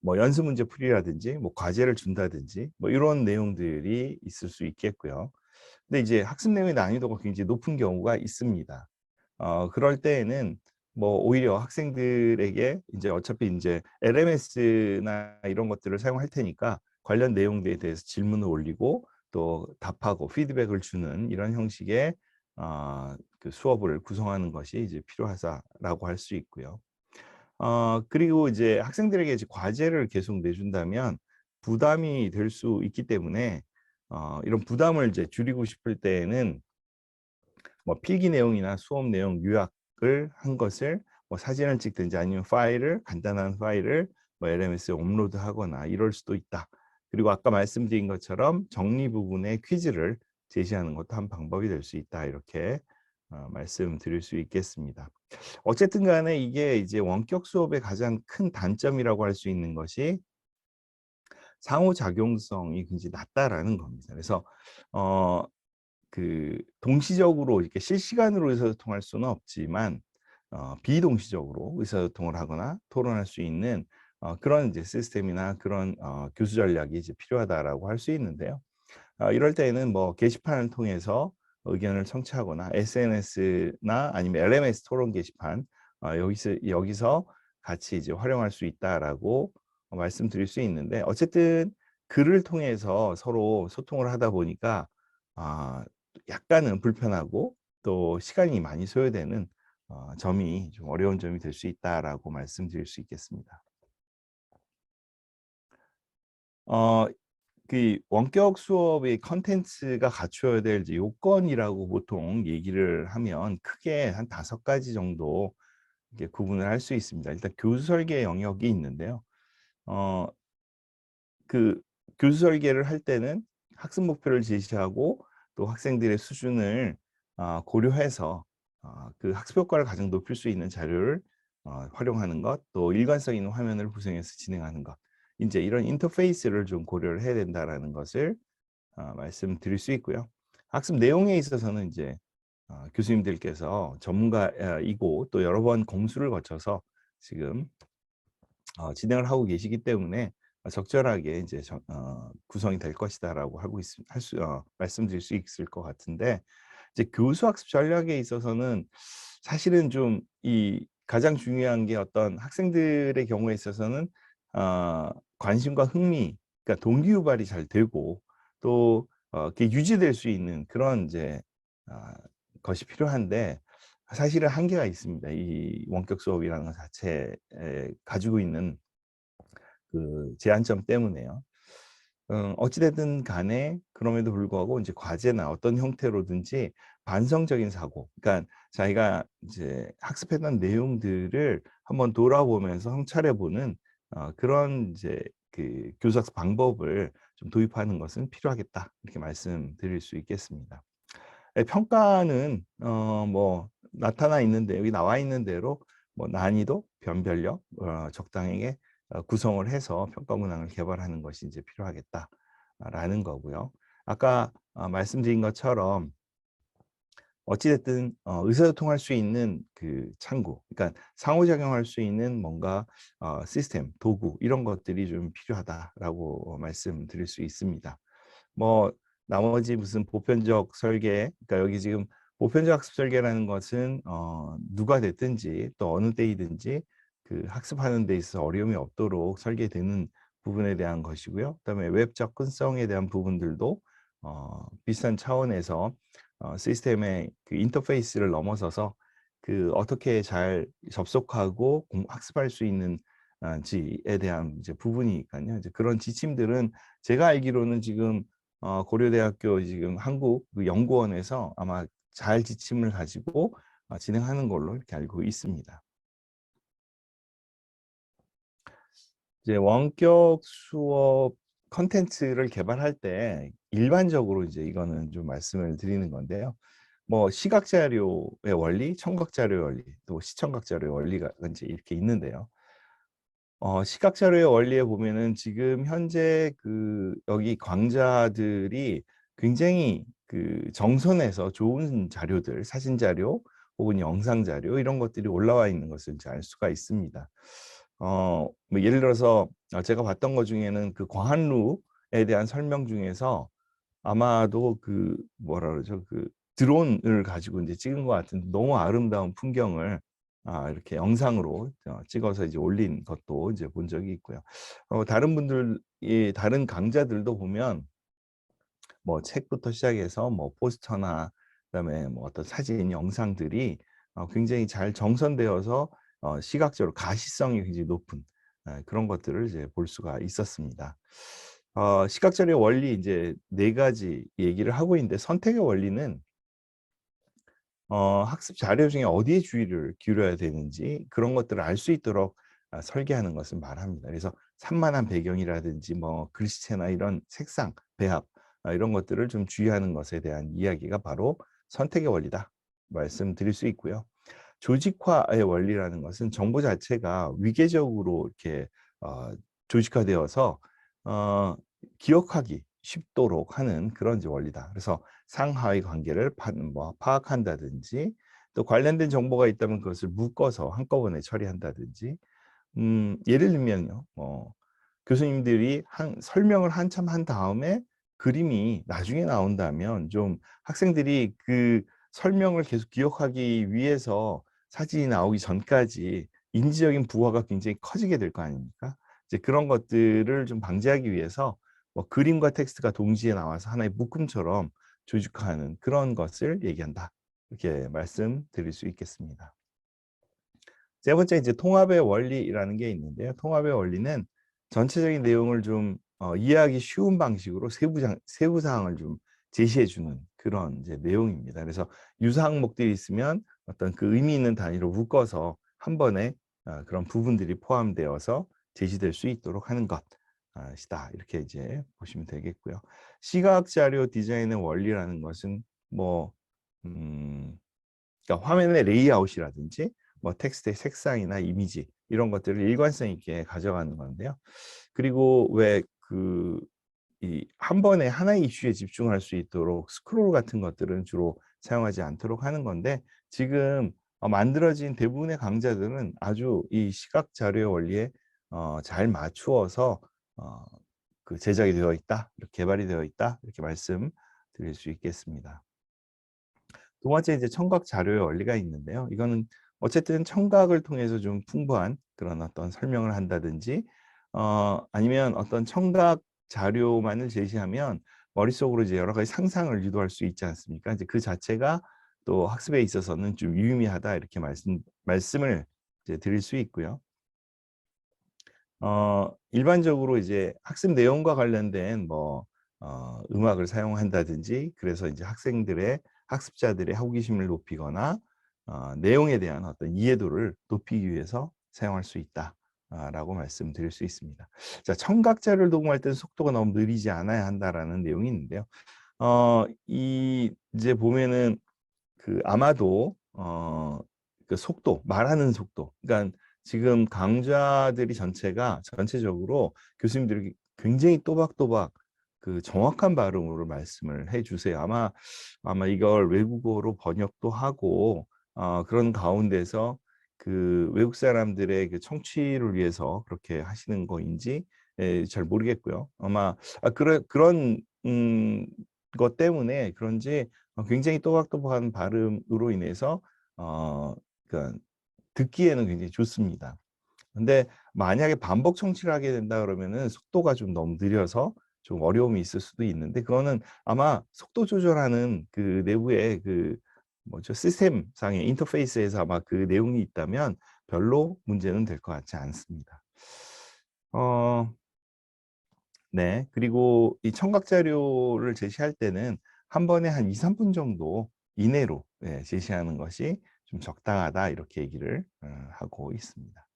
S19: 뭐 연습 문제 풀이라든지 뭐 과제를 준다든지 뭐 이런 내용들이 있을 수 있겠고요. 근데 이제 학습 내용의 난이도가 굉장히 높은 경우가 있습니다. 그럴 때에는 뭐 오히려 학생들에게 이제 어차피 이제 LMS나 이런 것들을 사용할 테니까 관련 내용들에 대해서 질문을 올리고 또 답하고 피드백을 주는 이런 형식의 그 수업을 구성하는 것이 이제 필요하다라고 할 수 있고요. 그리고 이제 학생들에게 이제 과제를 계속 내준다면 부담이 될 수 있기 때문에 이런 부담을 이제 줄이고 싶을 때에는 뭐 필기 내용이나 수업 내용 요약을 한 것을 뭐 사진을 찍든지 아니면 간단한 파일을 뭐 LMS에 업로드하거나 이럴 수도 있다. 그리고 아까 말씀드린 것처럼 정리 부분에 퀴즈를 제시하는 것도 한 방법이 될 수 있다. 이렇게 말씀드릴 수 있겠습니다. 어쨌든 간에 이게 이제 원격 수업의 가장 큰 단점이라고 할 수 있는 것이 상호작용성이 굉장히 낮다라는 겁니다. 그래서 동시적으로 이렇게 실시간으로 의사소통할 수는 없지만 비동시적으로 의사소통을 하거나 토론할 수 있는 그런 이제 시스템이나 그런 교수 전략이 이제 필요하다라고 할 수 있는데요. 이럴 때에는 뭐 게시판을 통해서 의견을 청취하거나 SNS나 아니면 LMS 토론 게시판 여기서 같이 이제 활용할 수 있다라고 말씀드릴 수 있는데, 어쨌든 글을 통해서 서로 소통을 하다 보니까 약간은 불편하고 또 시간이 많이 소요되는 점이 좀 어려운 점이 될 수 있다라고 말씀드릴 수 있겠습니다. 그 원격 수업의 컨텐츠가 갖추어야 될 이제 요건이라고 보통 얘기를 하면 크게 한 5가지 정도 이렇게 구분을 할 수 있습니다. 일단 교수 설계 영역이 있는데요. 그 교수 설계를 할 때는 학습 목표를 제시하고 또 학생들의 수준을 고려해서 그 학습 효과를 가장 높일 수 있는 자료를 활용하는 것, 또 일관성 있는 화면을 구성해서 진행하는 것, 이제 이런 인터페이스를 좀 고려를 해야 된다라는 것을 말씀드릴 수 있고요. 학습 내용에 있어서는 이제 교수님들께서 전문가이고 또 여러 번 공수를 거쳐서 지금 진행을 하고 계시기 때문에 적절하게 이제 구성이 될 것이다라고 말씀드릴 수 있을 것 같은데, 이제 교수 학습 전략에 있어서는 사실은 좀 가장 중요한 게 어떤 학생들의 경우에 있어서는 관심과 흥미, 그러니까 동기유발이 잘 되고 또 이렇게 유지될 수 있는 그런 이제 것이 필요한데, 사실은 한계가 있습니다. 이 원격 수업이라는 것 자체에 가지고 있는 그 제한점 때문에요. 어찌됐든 간에 그럼에도 불구하고 이제 과제나 어떤 형태로든지 반성적인 사고, 그러니까 자기가 이제 학습했던 내용들을 한번 돌아보면서 성찰해보는 그런 이제 그 교수학습 방법을 좀 도입하는 것은 필요하겠다, 이렇게 말씀드릴 수 있겠습니다. 평가는 뭐 나타나 있는데, 여기 나와 있는 대로 뭐 난이도, 변별력 적당하게 구성을 해서 평가 문항을 개발하는 것이 이제 필요하겠다라는 거고요. 아까 말씀드린 것처럼 어찌됐든 의사소통할 수 있는 그 창구, 그러니까 상호작용할 수 있는 뭔가 시스템, 도구, 이런 것들이 좀 필요하다라고 말씀드릴 수 있습니다. 뭐 나머지 무슨 보편적 설계, 그러니까 여기 지금 보편적 학습 설계라는 것은 누가 됐든지 또 어느 때이든지 그 학습하는 데 있어서 어려움이 없도록 설계되는 부분에 대한 것이고요. 그다음에 웹 접근성에 대한 부분들도 비슷한 차원에서 시스템의 그 인터페이스를 넘어서서 그 어떻게 잘 접속하고 학습할 수 있는 지에 대한 이제 부분이니까요. 이제 그런 지침들은 제가 알기로는 지금 고려대학교 지금 한국연구원에서 아마 잘 지침을 가지고 진행하는 걸로 이렇게 알고 있습니다. 이제 원격 수업 컨텐츠를 개발할 때 일반적으로 이제 이거는 좀 말씀을 드리는 건데요. 뭐 시각 자료의 원리, 청각 자료의 원리, 또 시청각 자료의 원리가 이제 이렇게 있는데요. 시각 자료의 원리에 보면은 지금 현재 여기 강좌들이 굉장히 정선해서 좋은 자료들, 사진 자료 혹은 영상 자료, 이런 것들이 올라와 있는 것을 이제 알 수가 있습니다. 뭐 예를 들어서 제가 봤던 것 중에는 그 광한루에 대한 설명 중에서 아마도 뭐라 그러죠, 드론을 가지고 이제 찍은 것 같은 너무 아름다운 풍경을 이렇게 영상으로 찍어서 이제 올린 것도 이제 본 적이 있고요. 다른 다른 강좌들도 보면 뭐 책부터 시작해서 뭐 포스터나 그다음에 뭐 어떤 사진, 영상들이 굉장히 잘 정선되어서 시각적으로 가시성이 굉장히 높은 그런 것들을 이제 볼 수가 있었습니다. 시각 자료 원리 이제 4가지 얘기를 하고 있는데, 선택의 원리는 학습 자료 중에 어디에 주의를 기울여야 되는지 그런 것들을 알 수 있도록 설계하는 것을 말합니다. 그래서 산만한 배경이라든지 뭐 글씨체나 이런 색상, 배합 이런 것들을 좀 주의하는 것에 대한 이야기가 바로 선택의 원리다 말씀드릴 수 있고요. 조직화의 원리라는 것은 정보 자체가 위계적으로 이렇게 조직화되어서 기억하기 쉽도록 하는 그런 이제 원리다. 그래서 상하위 관계를 파악한다든지 또 관련된 정보가 있다면 그것을 묶어서 한꺼번에 처리한다든지 예를 들면요. 교수님들이 설명을 한참 한 다음에 그림이 나중에 나온다면 좀 학생들이 그 설명을 계속 기억하기 위해서 사진이 나오기 전까지 인지적인 부하가 굉장히 커지게 될 거 아닙니까? 이제 그런 것들을 좀 방지하기 위해서 뭐 그림과 텍스트가 동시에 나와서 하나의 묶음처럼 조직화하는 그런 것을 얘기한다. 이렇게 말씀드릴 수 있겠습니다. 세 번째 이제 통합의 원리라는 게 있는데요. 통합의 원리는 전체적인 내용을 좀 이해하기 쉬운 방식으로 세부 사항을 좀 제시해 주는 그런 이제 내용입니다. 그래서 유사 항목들이 있으면 어떤 그 의미 있는 단위로 묶어서 한 번에 그런 부분들이 포함되어서 제시될 수 있도록 하는 것이다. 이렇게 이제 보시면 되겠고요. 시각 자료 디자인의 원리라는 것은 뭐 그러니까 화면의 레이아웃이라든지 뭐 텍스트의 색상이나 이미지 이런 것들을 일관성 있게 가져가는 건데요. 그리고 왜 한 번에 하나의 이슈에 집중할 수 있도록 스크롤 같은 것들은 주로 사용하지 않도록 하는 건데 지금 만들어진 대부분의 강좌들은 아주 이 시각 자료의 원리에 잘 맞추어서 그 제작이 되어 있다, 이렇게 개발이 되어 있다 이렇게 말씀드릴 수 있겠습니다. 두 번째 이제 청각 자료의 원리가 있는데요. 이거는 어쨌든 청각을 통해서 좀 풍부한 그런 어떤 설명을 한다든지 아니면 어떤 청각 자료만을 제시하면 머릿속으로 이제 여러 가지 상상을 유도할 수 있지 않습니까? 이제 그 자체가 또 학습에 있어서는 좀 유의미하다 이렇게 말씀을 이제 드릴 수 있고요. 일반적으로 이제 학습 내용과 관련된 뭐 음악을 사용한다든지 그래서 이제 학습자들의 호기심을 높이거나 내용에 대한 어떤 이해도를 높이기 위해서 사용할 수 있다. 라고 말씀드릴 수 있습니다. 자, 청각 자료를 녹음할 때는 속도가 너무 느리지 않아야 한다라는 내용이 있는데요. 이제 보면은 아마도 그 속도, 말하는 속도, 그러니까 지금 강좌들이 전체적으로 교수님들이 굉장히 또박또박 그 정확한 발음으로 말씀을 해주세요. 아마 이걸 외국어로 번역도 하고 그런 가운데서 그 외국 사람들의 그 청취를 위해서 그렇게 하시는 거인지 잘 모르겠고요. 아마 그런 것 때문에 그런지 굉장히 또박또박한 발음으로 인해서 그러니까 듣기에는 굉장히 좋습니다. 근데 만약에 반복 청취를 하게 된다 그러면은 속도가 좀 너무 느려서 좀 어려움이 있을 수도 있는데 그거는 아마 속도 조절하는 그 내부의 시스템상의 인터페이스에서 아마 그 내용이 있다면 별로 문제는 될 것 같지 않습니다. 네, 그리고 이 청각 자료를 제시할 때는 한 번에 한 2~3분 정도 이내로 제시하는 것이 좀 적당하다 이렇게 얘기를 하고 있습니다.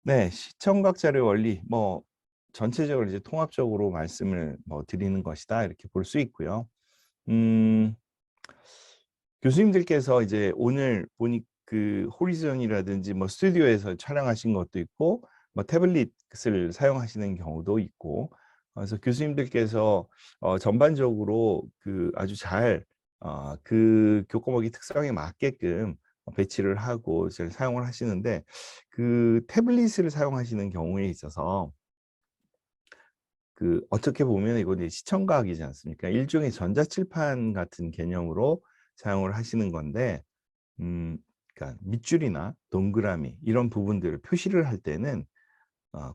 S19: 네, 시청각 자료 원리 뭐 전체적으로 이제 통합적으로 말씀을 드리는 것이다 이렇게 볼 수 있고요. 교수님들께서 이제 오늘 보니 그 호리존이라든지 뭐 스튜디오에서 촬영하신 것도 있고 뭐 태블릿을 사용하시는 경우도 있고 그래서 교수님들께서 전반적으로 그 아주 잘 그 교과목의 특성에 맞게끔 배치를 하고 잘 사용을 하시는데 그 태블릿을 사용하시는 경우에 있어서 그 어떻게 보면 이건 시청각이지 않습니까? 일종의 전자칠판 같은 개념으로 사용을 하시는 건데 그러니까 밑줄이나 동그라미 이런 부분들을 표시를 할 때는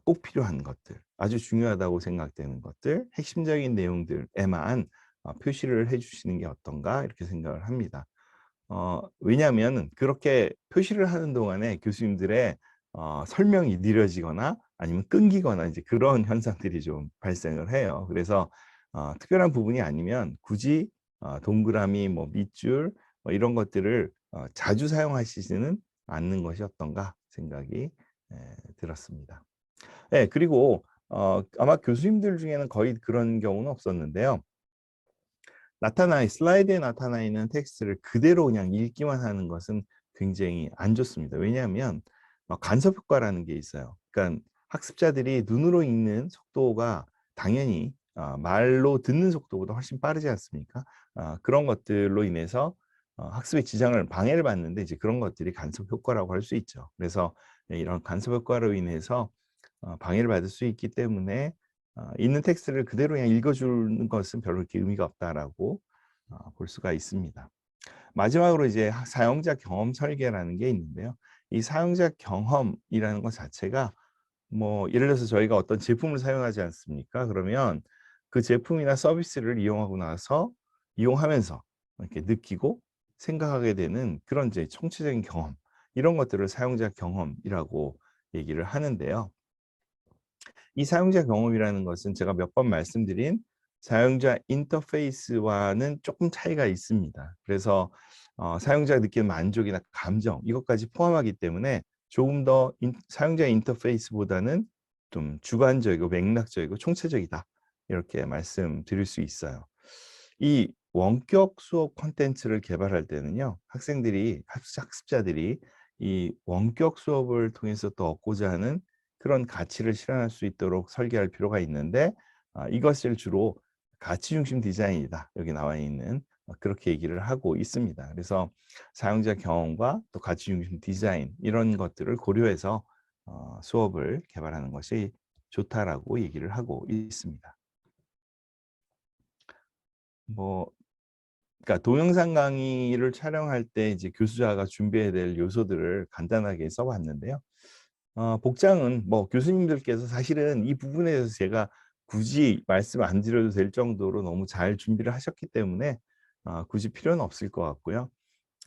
S19: 꼭 필요한 것들, 아주 중요하다고 생각되는 것들, 핵심적인 내용들에만 표시를 해주시는 게 어떤가 이렇게 생각을 합니다. 왜냐하면 그렇게 표시를 하는 동안에 교수님들의 설명이 느려지거나 아니면 끊기거나 이제 그런 현상들이 좀 발생을 해요. 그래서 특별한 부분이 아니면 굳이 동그라미, 뭐 밑줄 이런 것들을 자주 사용하시지는 않는 것이 어떤가 생각이 들었습니다. 네, 그리고 아마 교수님들 중에는 거의 그런 경우는 없었는데요. 슬라이드에 나타나 있는 텍스트를 그대로 그냥 읽기만 하는 것은 굉장히 안 좋습니다. 왜냐하면 간섭 효과라는 게 있어요. 그러니까 학습자들이 눈으로 읽는 속도가 당연히 말로 듣는 속도보다 훨씬 빠르지 않습니까? 그런 것들로 인해서 학습의 지장을 방해를 받는데 이제 그런 것들이 간섭 효과라고 할 수 있죠. 그래서 이런 간섭 효과로 인해서 방해를 받을 수 있기 때문에 있는 텍스트를 그대로 그냥 읽어주는 것은 별로 그렇게 의미가 없다라고 볼 수가 있습니다. 마지막으로 이제 사용자 경험 설계라는 게 있는데요. 이 사용자 경험이라는 것 자체가 뭐 예를 들어서 저희가 어떤 제품을 사용하지 않습니까? 그러면 그 제품이나 서비스를 이용하고 나서 이용하면서 이렇게 느끼고 생각하게 되는 그런 이제 총체적인 경험, 이런 것들을 사용자 경험이라고 얘기를 하는데요. 이 사용자 경험이라는 것은 제가 몇 번 말씀드린 사용자 인터페이스와는 조금 차이가 있습니다. 그래서 사용자가 느끼는 만족이나 감정, 이것까지 포함하기 때문에 조금 더 사용자 인터페이스보다는 좀 주관적이고 맥락적이고 총체적이다, 이렇게 말씀드릴 수 있어요. 이 원격 수업 콘텐츠를 개발할 때는요, 학습자들이 이 원격 수업을 통해서 또 얻고자 하는 그런 가치를 실현할 수 있도록 설계할 필요가 있는데, 이것을 주로 가치 중심 디자인이다, 여기 나와 있는 그렇게 얘기를 하고 있습니다. 그래서 사용자 경험과 또 가치 중심 디자인, 이런 것들을 고려해서 수업을 개발하는 것이 좋다라고 얘기를 하고 있습니다. 그러니까 동영상 강의를 촬영할 때 이제 교수자가 준비해야 될 요소들을 간단하게 써봤는데요. 복장은 뭐 교수님들께서 사실은 이 부분에 대해서 제가 굳이 말씀 안 드려도 될 정도로 너무 잘 준비를 하셨기 때문에 굳이 필요는 없을 것 같고요.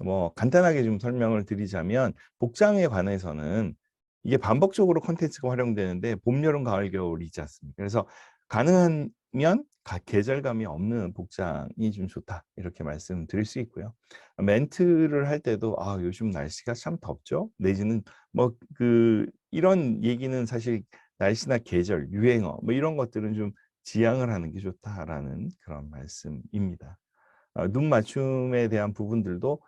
S19: 뭐 간단하게 좀 설명을 드리자면, 복장에 관해서는 이게 반복적으로 콘텐츠가 활용되는데 봄, 여름, 가을, 겨울이지 않습니까? 그래서 가능하면 계절감이 없는 복장이 좀 좋다, 이렇게 말씀드릴 수 있고요. 멘트를 할 때도 요즘 날씨가 참 덥죠, 내지는 뭐 이런 얘기는 사실 날씨나 계절, 유행어 뭐 이런 것들은 좀 지양을 하는 게 좋다라는 그런 말씀입니다. 눈 맞춤에 대한 부분들도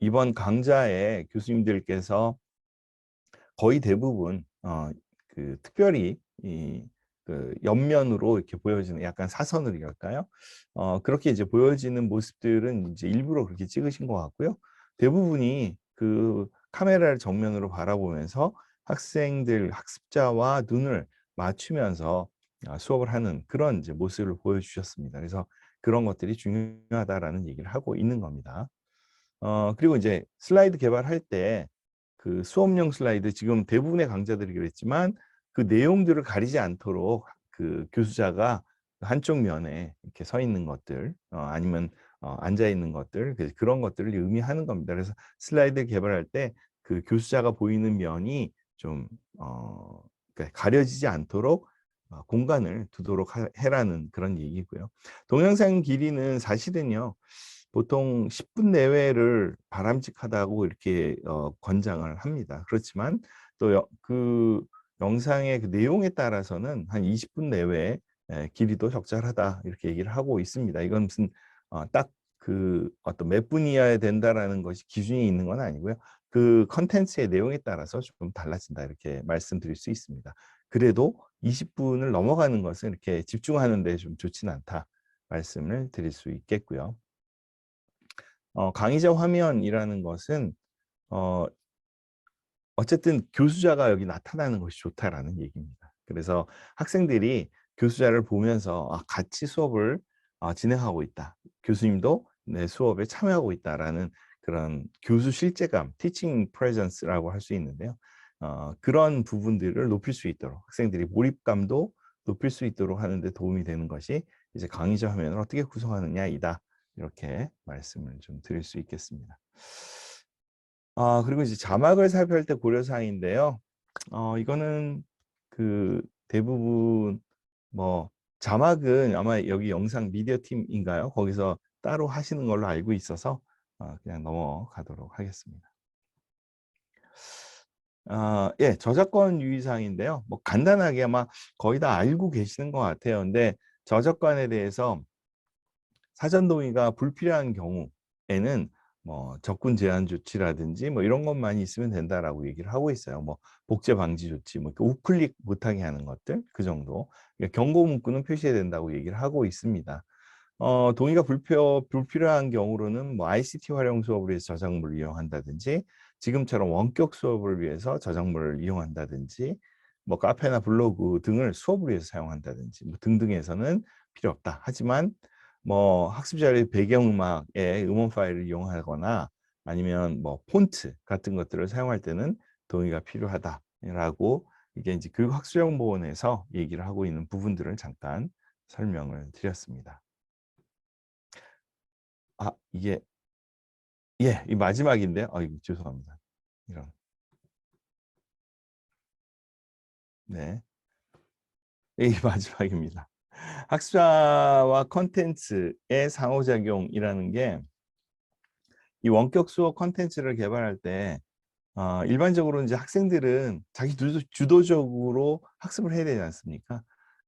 S19: 이번 강좌에 교수님들께서 거의 대부분 특별히 옆면으로 이렇게 보여지는, 약간 사선으로랄까요? 그렇게 이제 보여지는 모습들은 이제 일부러 그렇게 찍으신 것 같고요. 대부분이 카메라를 정면으로 바라보면서 학습자와 눈을 맞추면서 수업을 하는 그런 이제 모습을 보여주셨습니다. 그래서 그런 것들이 중요하다라는 얘기를 하고 있는 겁니다. 그리고 이제 슬라이드 개발할 때 수업용 슬라이드, 지금 대부분의 강좌들이 그랬지만 그 내용들을 가리지 않도록 교수자가 한쪽 면에 이렇게 서 있는 것들, 아니면 앉아 있는 것들, 그런 것들을 의미하는 겁니다. 그래서 슬라이드 개발할 때 교수자가 보이는 면이 좀 그러니까 가려지지 않도록 공간을 두도록 해라는 그런 얘기고요. 동영상 길이는 사실은요, 보통 10분 내외를 바람직하다고 이렇게 권장을 합니다. 그렇지만 또 영상의 내용에 따라서는 한 20분 내외 길이도 적절하다, 이렇게 얘기를 하고 있습니다. 이건 무슨 딱 어떤 몇 분 이하에 된다라는 것이 기준이 있는 건 아니고요. 컨텐츠의 내용에 따라서 조금 달라진다, 이렇게 말씀드릴 수 있습니다. 그래도 20분을 넘어가는 것은 이렇게 집중하는 데 좀 좋지는 않다, 말씀을 드릴 수 있겠고요. 강의자 화면이라는 것은 어쨌든 교수자가 여기 나타나는 것이 좋다라는 얘기입니다. 그래서 학생들이 교수자를 보면서 같이 수업을 진행하고 있다, 교수님도 내 수업에 참여하고 있다라는 그런 교수 실제감, teaching presence라고 할 수 있는데요. 그런 부분들을 높일 수 있도록, 학생들이 몰입감도 높일 수 있도록 하는 데 도움이 되는 것이 이제 강의자 화면을 어떻게 구성하느냐이다, 이렇게 말씀을 좀 드릴 수 있겠습니다. 그리고 이제 자막을 살펴볼 때 고려사항인데요. 이거는 대부분 자막은 아마 여기 영상 미디어 팀인가요? 거기서 따로 하시는 걸로 알고 있어서 그냥 넘어가도록 하겠습니다. 예, 저작권 유의사항인데요. 뭐 간단하게 아마 거의 다 알고 계시는 것 같아요. 근데 저작권에 대해서 사전 동의가 불필요한 경우에는 뭐 접근 제한 조치라든지 뭐 이런 것만 있으면 된다라고 얘기를 하고 있어요. 뭐 복제 방지 조치, 뭐 우클릭 못하게 하는 것들 그 정도. 그러니까 경고 문구는 표시해야 된다고 얘기를 하고 있습니다. 동의가 불필요한 경우로는 뭐 ICT 활용 수업을 위해서 저작물을 이용한다든지 지금처럼 원격 수업을 위해서 저작물을 이용한다든지 뭐 카페나 블로그 등을 수업을 위해서 사용한다든지 뭐 등등에서는 필요 없다. 하지만 뭐 학습 자료의 배경음악에 음원 파일을 이용하거나 아니면 뭐 폰트 같은 것들을 사용할 때는 동의가 필요하다라고 이게 이제 교육학술정보원에서 얘기를 하고 있는 부분들을 잠깐 설명을 드렸습니다. 이게 예, 이 마지막인데요. 이거 죄송합니다. 이런. 네. 이 마지막입니다. 학습자와 컨텐츠의 상호작용이라는 게 이 원격 수업 컨텐츠를 개발할 때 일반적으로 이제 학생들은 자기 주도적으로 학습을 해야 되지 않습니까?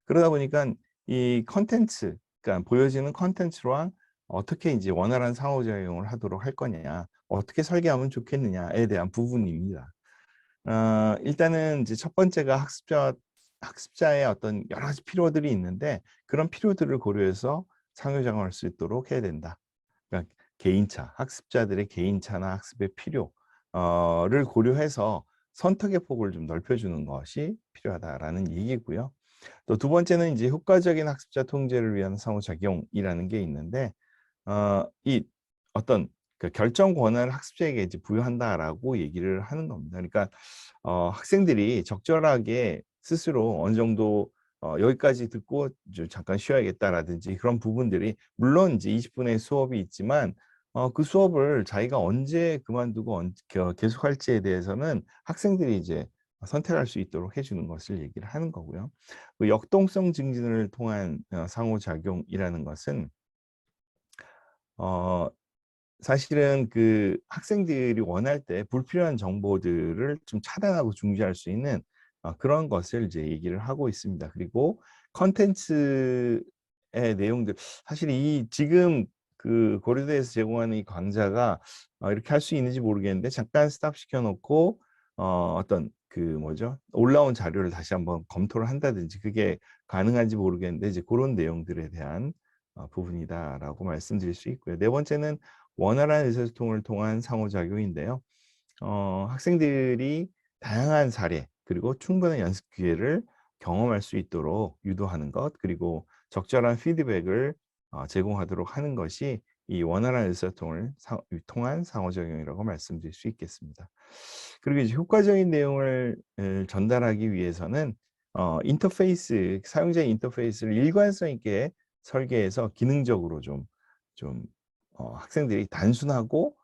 S19: 그러다 보니까 이 컨텐츠, 그러니까 보여지는 컨텐츠랑 어떻게 이제 원활한 상호작용을 하도록 할 거냐, 어떻게 설계하면 좋겠느냐에 대한 부분입니다. 일단은 이제 첫 번째가 학습자의 어떤 여러 가지 필요들이 있는데 그런 필요들을 고려해서 상호작용할 수 있도록 해야 된다. 그러니까 개인차, 학습자들의 개인차나 학습의 필요를 고려해서 선택의 폭을 좀 넓혀주는 것이 필요하다라는 얘기고요. 또 두 번째는 이제 효과적인 학습자 통제를 위한 상호작용이라는 게 있는데 이 어떤 그 결정 권한을 학습자에게 이제 부여한다라고 얘기를 하는 겁니다. 그러니까 학생들이 적절하게 스스로 어느 정도 여기까지 듣고 잠깐 쉬어야겠다라든지 그런 부분들이 물론 이제 20분의 수업이 있지만 그 수업을 자기가 언제 그만두고 계속할지에 대해서는 학생들이 이제 선택할 수 있도록 해주는 것을 얘기를 하는 거고요. 그 역동성 증진을 통한 상호작용이라는 것은 사실은 그 학생들이 원할 때 불필요한 정보들을 좀 차단하고 중지할 수 있는 그런 것을 이제 얘기를 하고 있습니다. 그리고 컨텐츠의 내용들, 사실 이 지금 그 고려대에서 제공하는 이 강좌가 이렇게 할 수 있는지 모르겠는데 잠깐 스탑 시켜놓고 어떤 그 뭐죠? 올라온 자료를 다시 한번 검토를 한다든지 그게 가능한지 모르겠는데 이제 그런 내용들에 대한 부분이다라고 말씀드릴 수 있고요. 네 번째는 원활한 의사소통을 통한 상호작용인데요. 학생들이 다양한 사례 그리고 충분한 연습 기회를 경험할 수 있도록 유도하는 것 그리고 적절한 피드백을 제공하도록 하는 것이 이 원활한 의사소통을 통한 상호작용이라고 말씀드릴 수 있겠습니다. 그리고 이제 효과적인 내용을 전달하기 위해서는 인터페이스, 사용자의 인터페이스를 일관성 있게 설계해서 기능적으로 좀 학생들이 단순하고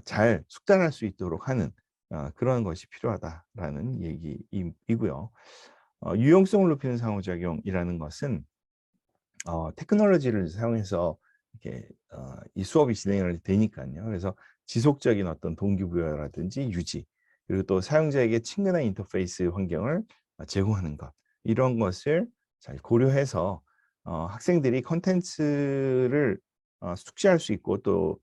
S19: 잘 숙달할 수 있도록 하는 그런 것이 필요하다라는 얘기이고요. 유용성을 높이는 상호작용이라는 것은 테크놀로지를 사용해서 이렇게 이 수업이 진행이 되니까요. 그래서 지속적인 어떤 동기부여라든지 유지 그리고 또 사용자에게 친근한 인터페이스 환경을 제공하는 것 이런 것을 잘 고려해서 학생들이 컨텐츠를 숙지할 수 있고 또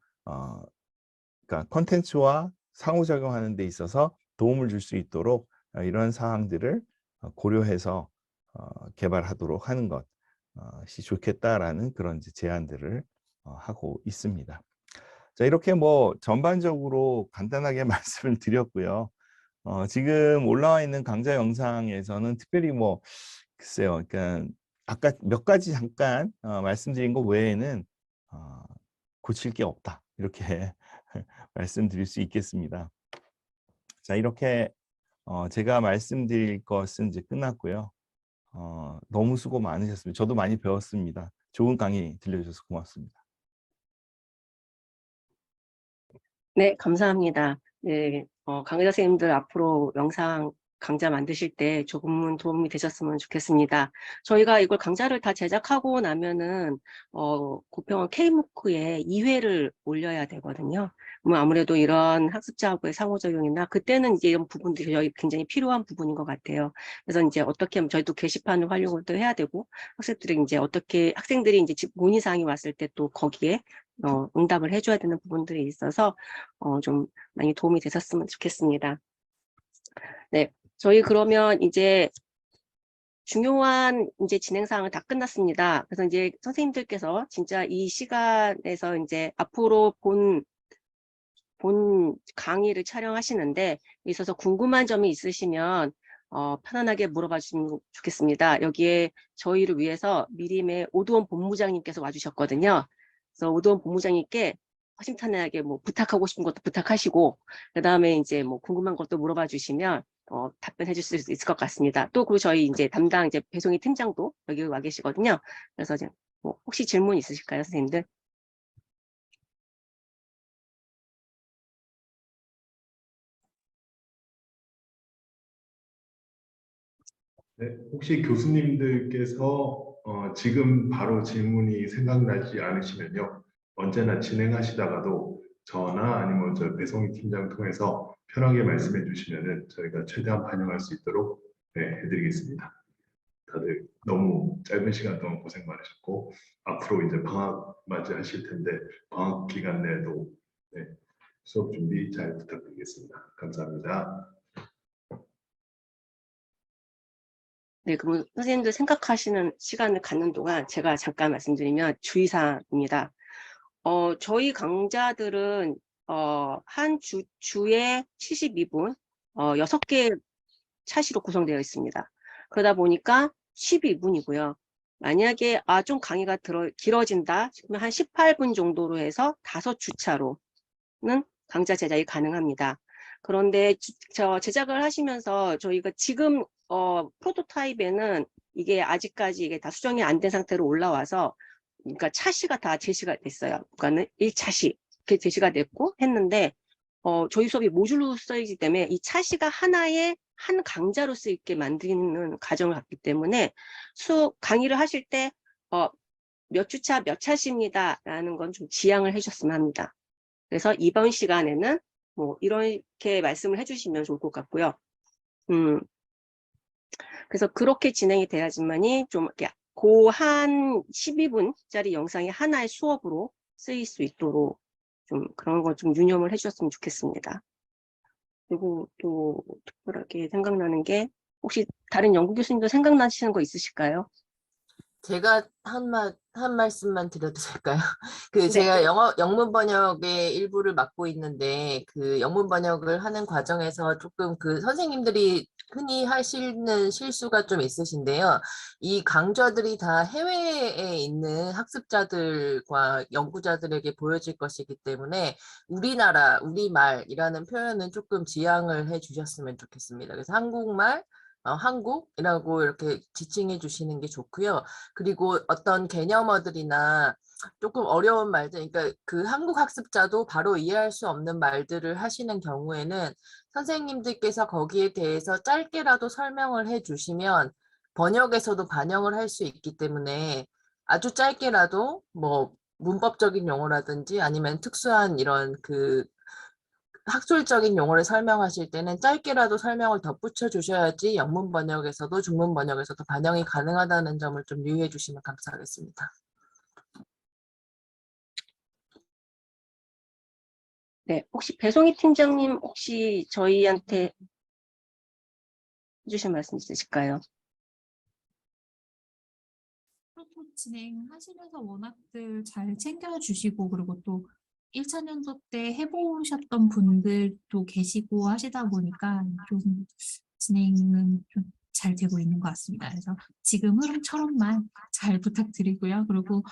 S19: 그러니까 컨텐츠와 상호작용하는 데 있어서 도움을 줄 수 있도록 이런 사항들을 고려해서 개발하도록 하는 것이 좋겠다라는 그런 제안들을 하고 있습니다. 자, 이렇게 뭐 전반적으로 간단하게 말씀을 드렸고요. 지금 올라와 있는 강좌 영상에서는 특별히 뭐 글쎄요, 그러니까 아까 몇 가지 잠깐 말씀드린 것 외에는 고칠 게 없다 이렇게 말씀드릴 수 있겠습니다. 자, 이렇게 제가 말씀드릴 것은 이제 끝났고요. 너무 수고 많으셨습니다. 저도 많이 배웠습니다. 좋은 강의 들려주셔서 고맙습니다.
S4: 네, 감사합니다. 네, 강의자 선생님들 앞으로 영상 강좌 만드실 때 조금은 도움이 되셨으면 좋겠습니다. 저희가 이걸 강좌를 다 제작하고 나면은 고평원 K무크에 2회를 올려야 되거든요. 뭐 아무래도 이런 학습자하고의 상호작용이나 그때는 이제 이런 부분들이 저희 굉장히 필요한 부분인 것 같아요. 그래서 이제 어떻게 하면 저희도 게시판을 활용을 또 해야 되고 학생들이 이제 어떻게 학생들이 이제 문의사항이 왔을 때 또 거기에 응답을 해줘야 되는 부분들이 있어서 좀 많이 도움이 되셨으면 좋겠습니다. 네, 저희 그러면 이제 중요한 이제 진행사항은 다 끝났습니다. 그래서 이제 선생님들께서 진짜 이 시간에서 이제 앞으로 본 강의를 촬영하시는데 있어서 궁금한 점이 있으시면 편안하게 물어봐 주시면 좋겠습니다. 여기에 저희를 위해서 미림의 오두원 본부장님께서 와주셨거든요. 그래서 오두원 본부장님께 허심탄회하게 뭐 부탁하고 싶은 것도 부탁하시고, 그 다음에 이제 뭐 궁금한 것도 물어봐 주시면 답변해 주실 수 있을 것 같습니다. 또 그리고 저희 이제 담당 이제 배송이 팀장도 여기 와 계시거든요. 그래서 이제 뭐 혹시 질문 있으실까요, 선생님들?
S10: 네, 혹시 교수님들께서 지금 바로 질문이 생각나지 않으시면요. 언제나 진행하시다가도 저나 아니면 저 배송이 팀장 통해서 편하게 말씀해 주시면은 저희가 최대한 반영할 수 있도록 해드리겠습니다. 다들 너무 짧은 시간 동안 고생 많으셨고 앞으로 이제 방학 맞이하실 텐데 방학 기간 내에도 수업 준비 잘 부탁드리겠습니다. 감사합니다.
S4: 네, 그럼 선생님들 생각하시는 시간을 갖는 동안 제가 잠깐 말씀드리면 주의사항입니다. 저희 강좌들은 한 주에 72분, 6개 차시로 구성되어 있습니다. 그러다 보니까 12분이고요. 만약에 좀 강의가 길어진다 싶으면 한 18분 정도로 해서 5주차로는 강좌 제작이 가능합니다. 그런데 제작을 하시면서 저희가 지금 프로토타입에는 이게 아직까지 이게 다 수정이 안 된 상태로 올라와서 그러니까 차시가 다 제시가 됐어요. 그러니까는 1차시 이렇게 제시가 됐고 했는데 저희 수업이 모듈로 쓰이기 때문에 이 차시가 하나의 한 강좌로 쓰이게 만드는 과정을 갖기 때문에 강의를 하실 때 몇 주차 몇 차시입니다 라는 건 좀 지양을 해주셨으면 합니다. 그래서 이번 시간에는 뭐 이렇게 말씀을 해주시면 좋을 것 같고요. 그래서 그렇게 진행이 돼야지만이 좀 이렇게 한 12분짜리 영상이 하나의 수업으로 쓰일 수 있도록 좀 그런 거 좀 유념을 해주셨으면 좋겠습니다. 그리고 또 특별하게 생각나는 게 혹시 다른 연구 교수님도 생각나시는 거 있으실까요?
S20: 제가 한 말씀만 드려도 될까요?
S4: 네.
S20: 제가 영문 번역의 일부를 맡고 있는데 그 영문 번역을 하는 과정에서 조금 그 선생님들이 흔히 하시는 실수가 좀 있으신데요. 이 강좌들이 다 해외에 있는 학습자들과 연구자들에게 보여질 것이기 때문에 우리나라, 우리말이라는 표현은 조금 지양을 해 주셨으면 좋겠습니다. 그래서 한국말, 한국이라고 이렇게 지칭해 주시는 게 좋고요. 그리고 어떤 개념어들이나 조금 어려운 말들, 그러니까 그 한국 학습자도 바로 이해할 수 없는 말들을 하시는 경우에는 선생님들께서 거기에 대해서 짧게라도 설명을 해 주시면 번역에서도 반영을 할 수 있기 때문에 아주 짧게라도 뭐 문법적인 용어라든지 아니면 특수한 이런 그 학술적인 용어를 설명하실 때는 짧게라도 설명을 덧붙여 주셔야지 영문 번역에서도 중문 번역에서도 반영이 가능하다는 점을 좀 유의해 주시면 감사하겠습니다.
S4: 네, 혹시 배송이 팀장님 혹시 저희한테 해주실 말씀 있으실까요?
S21: 프로토 진행하시면서 워낙들 잘 챙겨주시고 그리고 또 1차 년도 때 해보셨던 분들도 계시고 하시다 보니까 좀 진행은 좀 잘 되고 있는 것 같습니다. 그래서 지금 흐름처럼만 잘 부탁드리고요. 그리고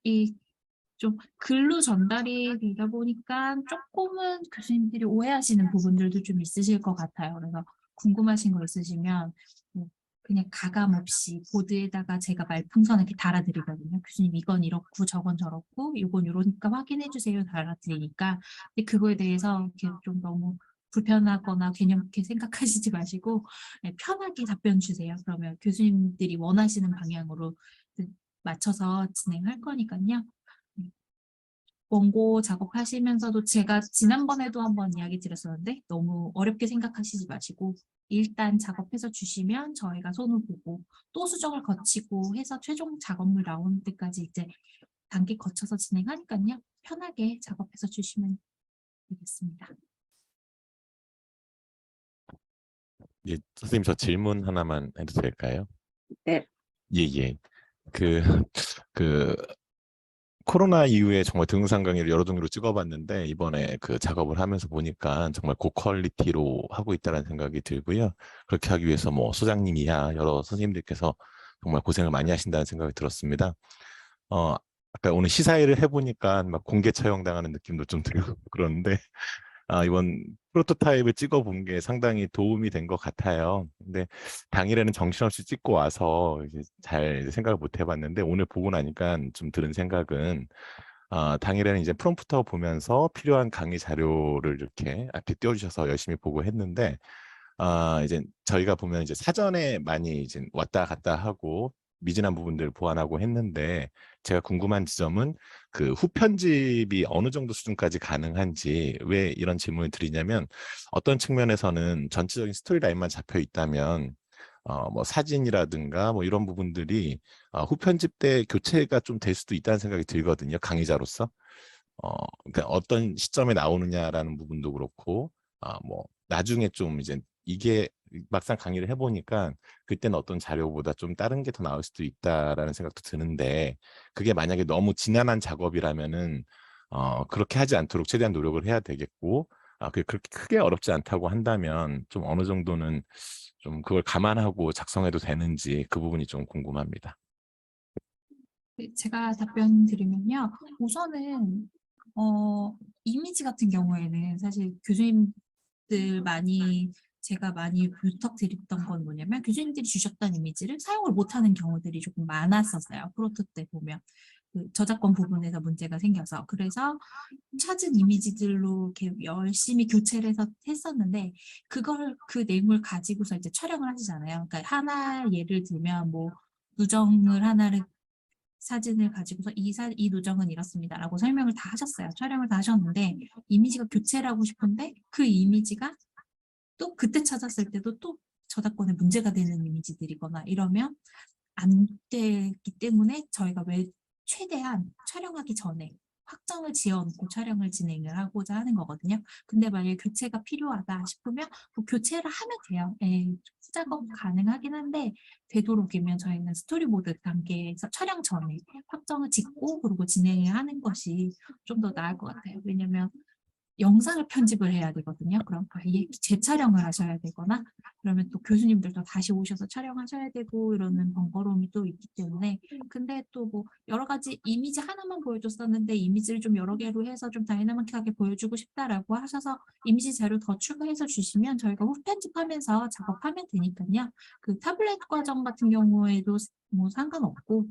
S21: 이 좀 글로 전달이 되다 보니까 조금은 교수님들이 오해하시는 부분들도 좀 있으실 것 같아요. 그래서 궁금하신 거 있으시면 그냥 가감 없이 보드에다가 제가 말풍선 이렇게 달아드리거든요. 교수님 이건 이렇고 저건 저렇고 이건 이러니까 확인해 주세요 달아드리니까 근데 그거에 대해서 이렇게 좀 너무 불편하거나 개념 있게 생각하시지 마시고 편하게 답변 주세요. 그러면 교수님들이 원하시는 방향으로 맞춰서 진행할 거니까요. 원고 작업하시면서도 제가 지난번에도 한번 이야기 드렸었는데 너무 어렵게 생각하시지 마시고 일단 작업해서 주시면 저희가 손을 보고 또 수정을 거치고 해서 최종 작업물 나오는 때까지 이제 단계 거쳐서 진행하니까요. 편하게 작업해서 주시면 되겠습니다.
S10: 예, 선생님 저 질문 하나만 해도 될까요?
S4: 네.
S10: 예. 그 코로나 이후에 정말 동영상 강의를 여러 종류로 찍어봤는데 이번에 그 작업을 하면서 보니까 정말 고퀄리티로 하고 있다는 생각이 들고요. 그렇게 하기 위해서 뭐 소장님이야 여러 선생님들께서 정말 고생을 많이 하신다는 생각이 들었습니다. 아까 오늘 시사회를 해보니까 막 공개 처형당하는 느낌도 좀 들고 그러는데 이번 프로토타입을 찍어본 게 상당히 도움이 된 것 같아요. 근데 당일에는 정신없이 찍고 와서 이제 잘 생각을 못 해봤는데 오늘 보고 나니까 좀 들은 생각은 당일에는 이제 프롬프터 보면서 필요한 강의 자료를 이렇게 앞에 띄워주셔서 열심히 보고 했는데 이제 저희가 보면 이제 사전에 많이 이제 왔다 갔다 하고 미진한 부분들을 보완하고 했는데 제가 궁금한 지점은 그 후편집이 어느 정도 수준까지 가능한지 왜 이런 질문을 드리냐면 어떤 측면에서는 전체적인 스토리라인만 잡혀 있다면 뭐 사진이라든가 뭐 이런 부분들이 후편집 때 교체가 좀 될 수도 있다는 생각이 들거든요. 강의자로서. 그러니까 어떤 시점에 나오느냐라는 부분도 그렇고 뭐 나중에 좀 이제 이게 막상 강의를 해보니까 그때는 어떤 자료보다 좀 다른 게 더 나올 수도 있다라는 생각도 드는데 그게 만약에 너무 지난한 작업이라면은 그렇게 하지 않도록 최대한 노력을 해야 되겠고 그게 그렇게 크게 어렵지 않다고 한다면 좀 어느 정도는 좀 그걸 감안하고 작성해도 되는지 그 부분이 좀 궁금합니다.
S21: 제가 답변 드리면요. 우선은 이미지 같은 경우에는 사실 교수님들 제가 많이 부탁드렸던 건 뭐냐면 교수님들이 주셨던 이미지를 사용을 못하는 경우들이 조금 많았었어요. 프로토 때 보면. 그 저작권 부분에서 문제가 생겨서. 그래서 찾은 이미지들로 이렇게 열심히 교체를 해서 했었는데 그 내용을 가지고서 이제 촬영을 하시잖아요. 그러니까 하나 예를 들면 뭐 누정을 하나를 사진을 가지고서 이 누정은 이렇습니다라고 설명을 다 하셨어요. 촬영을 다 하셨는데 이미지가 교체를 하고 싶은데 그 이미지가 또 그때 찾았을 때도 또 저작권에 문제가 되는 이미지들이거나 이러면 안 되기 때문에 저희가 최대한 촬영하기 전에 확정을 지어놓고 촬영을 진행을 하고자 하는 거거든요. 근데 만약에 교체가 필요하다 싶으면 뭐 교체를 하면 돼요. 후작업 가능하긴 한데 되도록이면 저희는 스토리보드 단계에서 촬영 전에 확정을 짓고 그리고 진행을 하는 것이 좀 더 나을 것 같아요. 왜냐면 영상을 편집을 해야 되거든요. 그럼 아예 재촬영을 하셔야 되거나 그러면 또 교수님들도 다시 오셔서 촬영하셔야 되고 이러는 번거로움이 또 있기 때문에 근데 또 뭐 여러 가지 이미지 하나만 보여줬었는데 이미지를 좀 여러 개로 해서 좀 다이나믹하게 보여주고 싶다라고 하셔서 이미지 자료 더 추가해서 주시면 저희가 후편집하면서 작업하면 되니까요. 그 타블렛 과정 같은 경우에도 뭐 상관없고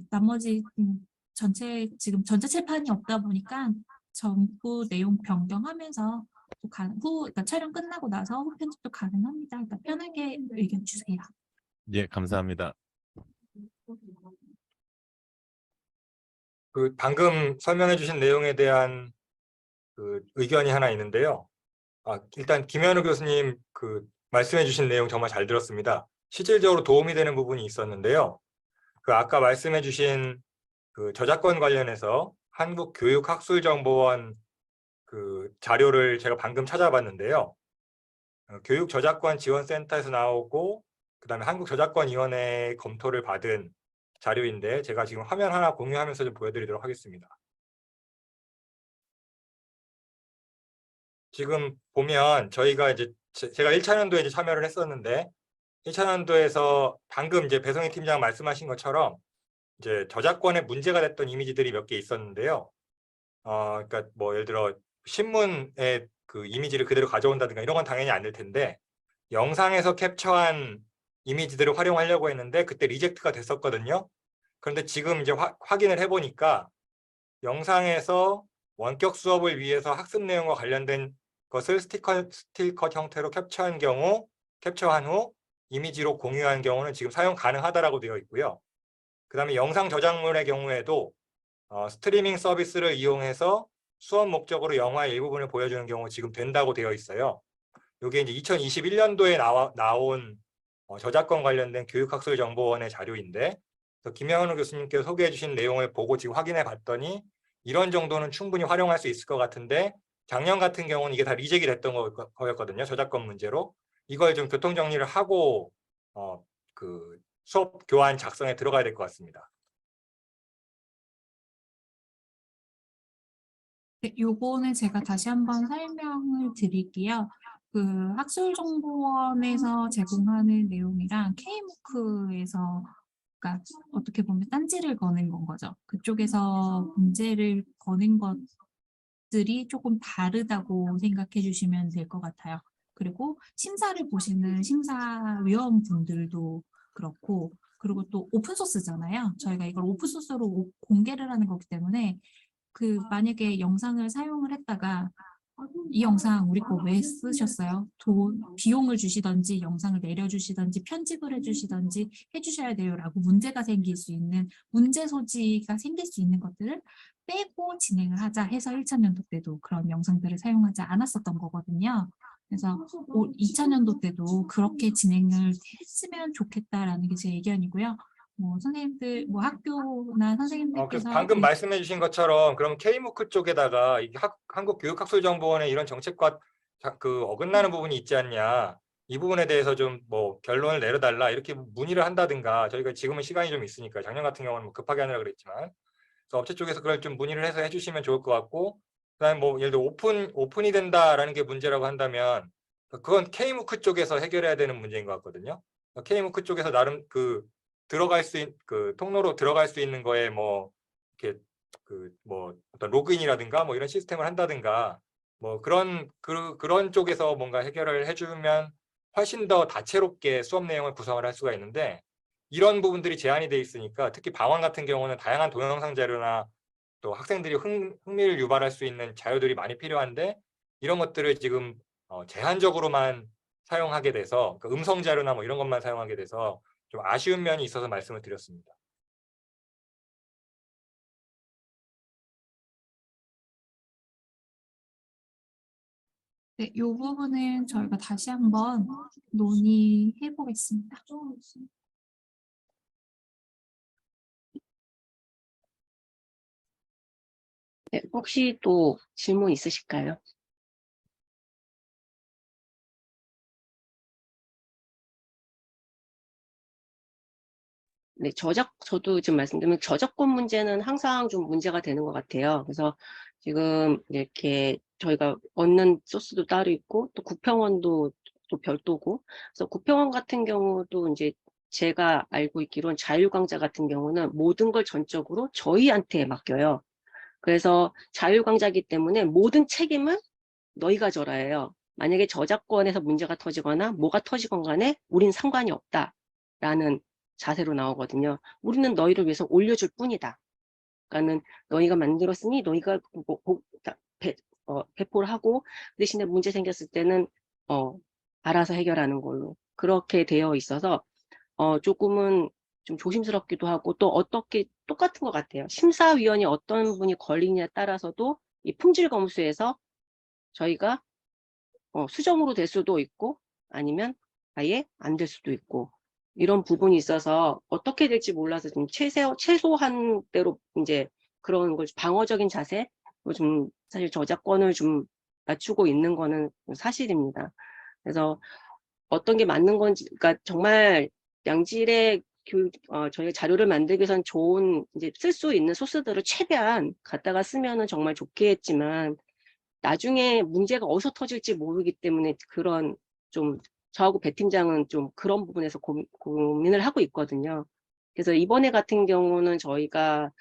S21: 나머지 지금 전자 칠판이 없다 보니까 전부 내용 변경하면서 또 그러니까 촬영 끝나고 나서 후편집도 가능합니다. 그러니까 편하게 의견 주세요.
S10: 예, 감사합니다.
S1: 그 방금 설명해 주신 내용에 대한 그 의견이 하나 있는데요. 일단 김현우 교수님 그 말씀해 주신 내용 정말 잘 들었습니다. 실질적으로 도움이 되는 부분이 있었는데요. 그 아까 말씀해 주신 그 저작권 관련해서 한국교육학술정보원 그 자료를 제가 방금 찾아봤는데요. 교육저작권지원센터에서 나오고 그다음에 한국저작권위원회 검토를 받은 자료인데 제가 지금 화면 하나 공유하면서 좀 보여드리도록 하겠습니다. 지금 보면 저희가 이제 제가 1차년도에 이제 참여를 했었는데 1차년도에서 방금 이제 배성희 팀장 말씀하신 것처럼 이제 저작권에 문제가 됐던 이미지들이 몇 개 있었는데요. 그러니까 뭐 예를 들어 신문에 그 이미지를 그대로 가져온다든가 이런 건 당연히 안 될 텐데 영상에서 캡처한 이미지들을 활용하려고 했는데 그때 리젝트가 됐었거든요. 그런데 지금 이제 확인을 해보니까 영상에서 원격 수업을 위해서 학습 내용과 관련된 그것을 스틸컷 형태로 캡처한 후 이미지로 공유한 경우는 지금 사용 가능하다라고 되어 있고요. 그 다음에 영상 저작물의 경우에도 스트리밍 서비스를 이용해서 수업 목적으로 영화의 일부분을 보여주는 경우 지금 된다고 되어 있어요. 이게 이제 2021년도에 나온 저작권 관련된 교육학술정보원의 자료인데, 김영은우 교수님께서 소개해 주신 내용을 보고 지금 확인해 봤더니 이런 정도는 충분히 활용할 수 있을 것 같은데, 작년 같은 경우는 이게 다 리젝이 됐던 거였거든요. 저작권 문제로. 이걸 좀 교통 정리를 하고 그 수업 교환 작성에 들어가야 될 것 같습니다.
S21: 네, 요거는 제가 다시 한번 설명을 드릴게요. 그 학술정보원에서 제공하는 내용이랑 K무크에서, 그러니까 어떻게 보면 딴지를 거는 건 거죠. 그쪽에서 문제를 거는 것들이 조금 다르다고 생각해 주시면 될 것 같아요. 그리고 심사를 보시는 심사위원분들도 그렇고, 그리고 또 오픈소스잖아요. 저희가 이걸 오픈소스로 공개를 하는 거기 때문에 만약에 영상을 사용을 했다가 이 영상 우리 거 왜 쓰셨어요? 비용을 주시던지 영상을 내려주시던지 편집을 해주시던지 해주셔야 돼요 라고 문제가 생길 수 있는, 문제 소지가 생길 수 있는 것들을 빼고 진행을 하자 해서 1차년도 때도 그런 영상들을 사용하지 않았었던 거거든요. 그래서 2차년도 때도 그렇게 진행을 했으면 좋겠다라는 게 제 의견이고요. 선생님들, 학교나
S1: 그래서
S21: 선생님들께서
S1: 방금 말씀해 주신 것처럼 그럼 K무크 쪽에다가 한국교육학술정보원의 이런 정책과 어긋나는 부분이 있지 않냐, 이 부분에 대해서 좀 결론을 내려달라 이렇게 문의를 한다든가, 저희가 지금은 시간이 좀 있으니까 작년 같은 경우는 급하게 하느라 그랬지만, 그래서 업체 쪽에서 그걸 좀 문의를 해서 해주시면 좋을 것 같고, 그다음에 예를 들어 오픈이 된다라는 게 문제라고 한다면 그건 K무크 쪽에서 해결해야 되는 문제인 것 같거든요. K무크 쪽에서 나름 통로로 들어갈 수 있는 거에 이렇게 어떤 로그인이라든가 이런 시스템을 한다든가 그런 쪽에서 뭔가 해결을 해주면 훨씬 더 다채롭게 수업 내용을 구성을 할 수가 있는데, 이런 부분들이 제한이 돼 있으니까 특히 방원 같은 경우는 다양한 동영상 자료나 또 학생들이 흥미를 유발할 수 있는 자료들이 많이 필요한데, 이런 것들을 지금 제한적으로만 사용하게 돼서 음성 자료나 이런 것만 사용하게 돼서 좀 아쉬운 면이 있어서 말씀을 드렸습니다.
S21: 네, 이 부분은 저희가 다시 한번 논의해 보겠습니다.
S4: 네, 혹시 또 질문 있으실까요? 네, 저도 지금 말씀드리면 저작권 문제는 항상 좀 문제가 되는 것 같아요. 그래서 지금 이렇게 저희가 얻는 소스도 따로 있고, 또 구평원도 또 별도고, 그래서 구평원 같은 경우도 이제 제가 알고 있기로는 자율강좌 같은 경우는 모든 걸 전적으로 저희한테 맡겨요. 그래서 자율강좌이기 때문에 모든 책임을 너희가 져라 해요. 만약에 저작권에서 문제가 터지거나 뭐가 터지건 간에 우린 상관이 없다라는 자세로 나오거든요. 우리는 너희를 위해서 올려줄 뿐이다. 그러니까는 너희가 만들었으니 너희가 배포를 하고, 그 대신에 문제 생겼을 때는 알아서 해결하는 걸로 그렇게 되어 있어서 조금은 좀 조심스럽기도 하고, 또 어떻게 똑같은 것 같아요. 심사위원이 어떤 분이 걸리냐에 따라서도 이 품질 검수에서 저희가 수정으로 될 수도 있고 아니면 아예 안 될 수도 있고, 이런 부분이 있어서 어떻게 될지 몰라서 좀 최소한 대로 이제 그런 걸 방어적인 자세, 좀 사실 저작권을 좀 낮추고 있는 거는 사실입니다. 그래서 어떤 게 맞는 건지, 그러니까 정말 양질의 저희가 자료를 만들기 위해서는 좋은 이제 쓸 수 있는 소스들을 최대한 갖다가 쓰면은 정말 좋겠지만, 나중에 문제가 어디서 터질지 모르기 때문에 그런 좀 저하고 배 팀장은 좀 그런 부분에서 고민을 하고 있거든요. 그래서 이번에 같은 경우는 저희가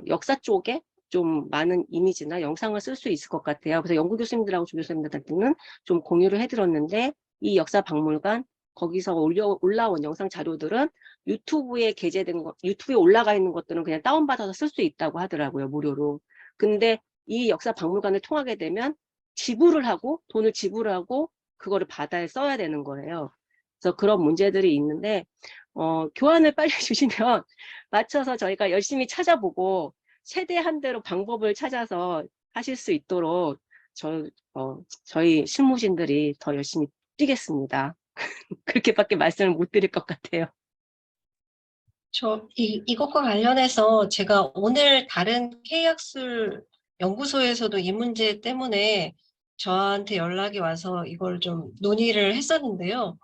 S4: 역사 쪽에 좀 많은 이미지나 영상을 쓸 수 있을 것 같아요. 그래서 연구 교수님들하고 조 교수님들한테는 좀 공유를 해드렸는데, 이 역사 박물관 거기서 올라온 영상 자료들은 유튜브에 유튜브에 올라가 있는 것들은 그냥 다운받아서 쓸 수 있다고 하더라고요, 무료로. 근데 이 역사 박물관을 통하게 되면 지불을 하고 돈을 지불하고 그거를 바다에 써야 되는 거예요. 그래서 그런 문제들이 있는데 교환을 빨리 주시면 맞춰서 저희가 열심히 찾아보고 최대한 대로 방법을 찾아서 하실 수 있도록 저희 실무진들이 더 열심히 뛰겠습니다. 그렇게밖에 말씀을 못 드릴 것 같아요.
S5: 이것과 관련해서 제가 오늘 다른 K학술 연구소에서도 이 문제 때문에 저한테 연락이 와서 이걸 좀 논의를 했었는데요.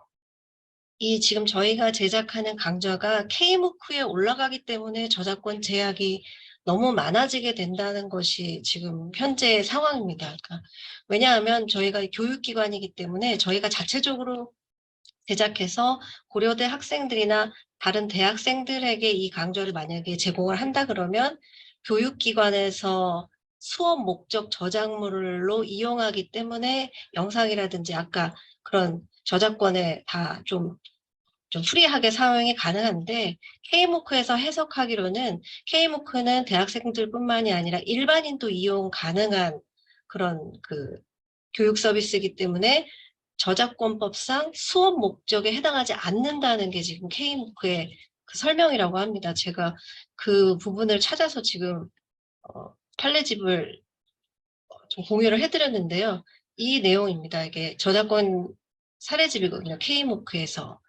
S5: 지금 저희가 제작하는 강좌가 K무크에 올라가기 때문에 저작권 제약이 너무 많아지게 된다는 것이 지금 현재 상황입니다. 그러니까 왜냐하면 저희가 교육기관이기 때문에 저희가 자체적으로 제작해서 고려대 학생들이나 다른 대학생들에게 이 강좌를 만약에 제공을 한다 그러면 교육기관에서 수업 목적 저작물로 이용하기 때문에 영상이라든지 아까 그런 저작권에 다 좀 프리하게 사용이 가능한데 K무크에서 해석하기로는 K무크는 대학생들뿐만이 아니라 일반인도 이용 가능한 그런 교육 서비스이기 때문에 저작권법상 수업 목적에 해당하지 않는다는 게 지금 K무크의 설명이라고 합니다. 제가 그 부분을 찾아서 지금 판례집을 좀 공유를 해드렸는데요. 이 내용입니다. 이게 저작권 사례집이거든요. K무크에서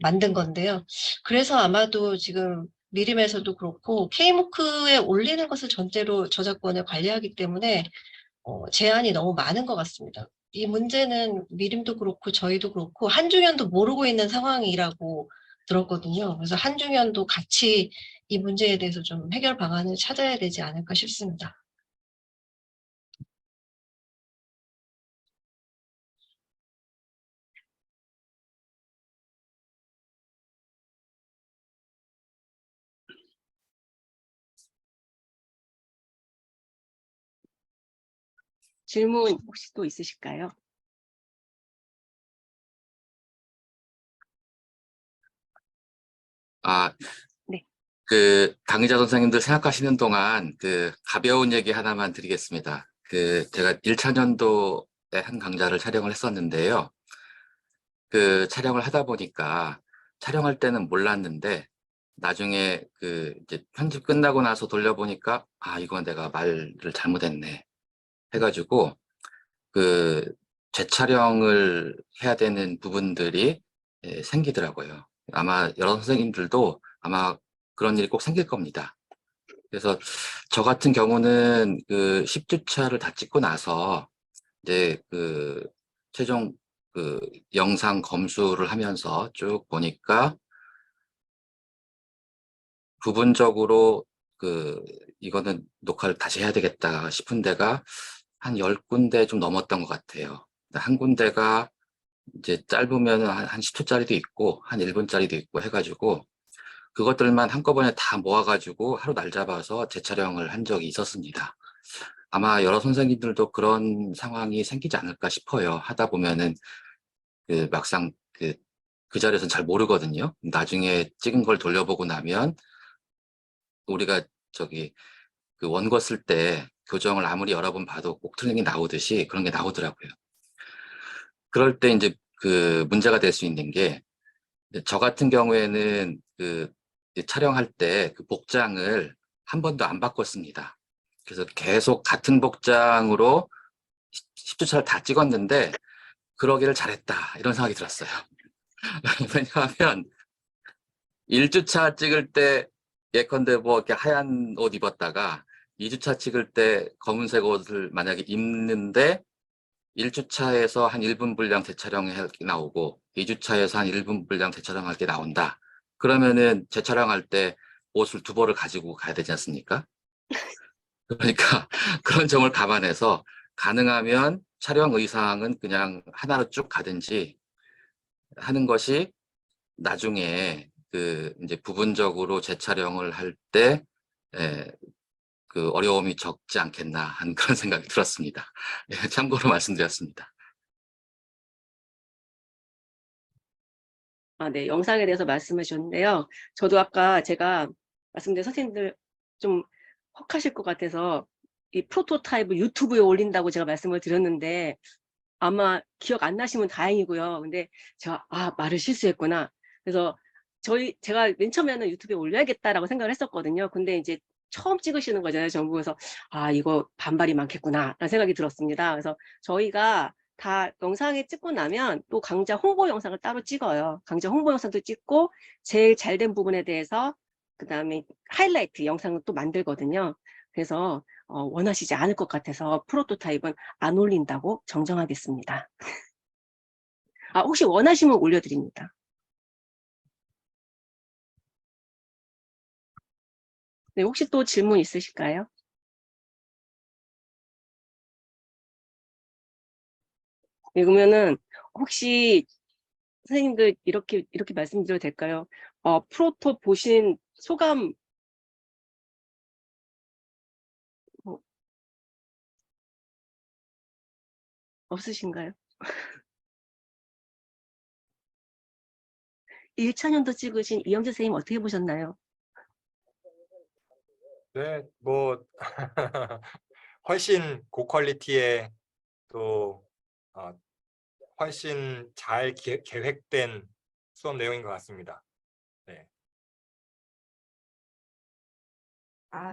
S5: 만든 건데요. 그래서 아마도 지금 미림에서도 그렇고 K무크에 올리는 것을 전제로 저작권을 관리하기 때문에 제한이 너무 많은 것 같습니다. 이 문제는 미림도 그렇고 저희도 그렇고 한중현도 모르고 있는 상황이라고 들었거든요. 그래서 한중현도 같이 이 문제에 대해서 좀 해결 방안을 찾아야 되지 않을까 싶습니다.
S4: 질문 혹시 또 있으실까요? 네.
S22: 강의자 선생님들 생각하시는 동안 가벼운 얘기 하나만 드리겠습니다. 제가 1차년도에 한 강좌를 촬영을 했었는데요. 촬영을 하다 보니까 촬영할 때는 몰랐는데 나중에 이제 편집 끝나고 나서 돌려보니까 이건 내가 말을 잘못했네 해가지고 재촬영을 해야 되는 부분들이 생기더라고요. 아마 여러 선생님들도 아마 그런 일이 꼭 생길 겁니다. 그래서 저 같은 경우는 10주차를 다 찍고 나서 이제 최종 영상 검수를 하면서 쭉 보니까 부분적으로 이거는 녹화를 다시 해야 되겠다 싶은 데가 한 10군데 좀 넘었던 것 같아요. 한 군데가 이제 짧으면 한 10초짜리도 있고 한 1분짜리도 있고 해가지고 그것들만 한꺼번에 다 모아가지고 하루 날 잡아서 재촬영을 한 적이 있었습니다. 아마 여러 선생님들도 그런 상황이 생기지 않을까 싶어요. 하다 보면은 막상 그 자리에서는 잘 모르거든요. 나중에 찍은 걸 돌려보고 나면 우리가 원고 쓸 때 교정을 아무리 여러 번 봐도 꼭 틀린 게 나오듯이 그런 게 나오더라고요. 그럴 때 이제 문제가 될 수 있는 게 저 같은 경우에는 촬영할 때 복장을 한 번도 안 바꿨습니다. 그래서 계속 같은 복장으로 10주차를 다 찍었는데 그러기를 잘했다 이런 생각이 들었어요. 왜냐하면 1주차 찍을 때 예컨대 이렇게 하얀 옷 입었다가 2주차 찍을 때 검은색 옷을 만약에 입는데 1주차에서 한 1분 분량 재촬영할 게 나오고 2주차에서 한 1분 분량 재촬영할 게 나온다. 그러면은 재촬영할 때 옷을 2벌을 가지고 가야 되지 않습니까? 그러니까 그런 점을 감안해서 가능하면 촬영 의상은 그냥 하나로 쭉 가든지 하는 것이 나중에 이제 부분적으로 재촬영을 할 때 어려움이 적지 않겠나 하는 그런 생각이 들었습니다. 참고로 말씀드렸습니다.
S4: 네, 영상에 대해서 말씀해 주셨는데요. 저도 아까 제가 말씀드린 선생님들 좀 혹하실 것 같아서 이 프로토타입을 유튜브에 올린다고 제가 말씀을 드렸는데 아마 기억 안 나시면 다행이고요. 근데 제가 말을 실수했구나. 그래서 제가 맨 처음에는 유튜브에 올려야겠다라고 생각을 했었거든요. 근데 이제 처음 찍으시는 거잖아요, 정부에서. 이거 반발이 많겠구나 라는 생각이 들었습니다. 그래서 저희가 다 영상에 찍고 나면 또 강좌 홍보 영상을 따로 찍어요. 강좌 홍보 영상도 찍고 제일 잘 된 부분에 대해서 그다음에 하이라이트 영상을 또 만들거든요. 그래서 원하시지 않을 것 같아서 프로토타입은 안 올린다고 정정하겠습니다. 혹시 원하시면 올려드립니다. 네, 혹시 또 질문 있으실까요? 네, 그러면은 혹시 선생님들 이렇게 말씀드려도 될까요? 프로토 보신 소감 없으신가요? 1차년도 찍으신 이영재 선생님 어떻게 보셨나요?
S1: 네, 뭐 훨씬 고퀄리티의 또 훨씬 잘 계획된 수업 내용인 것 같습니다. 네.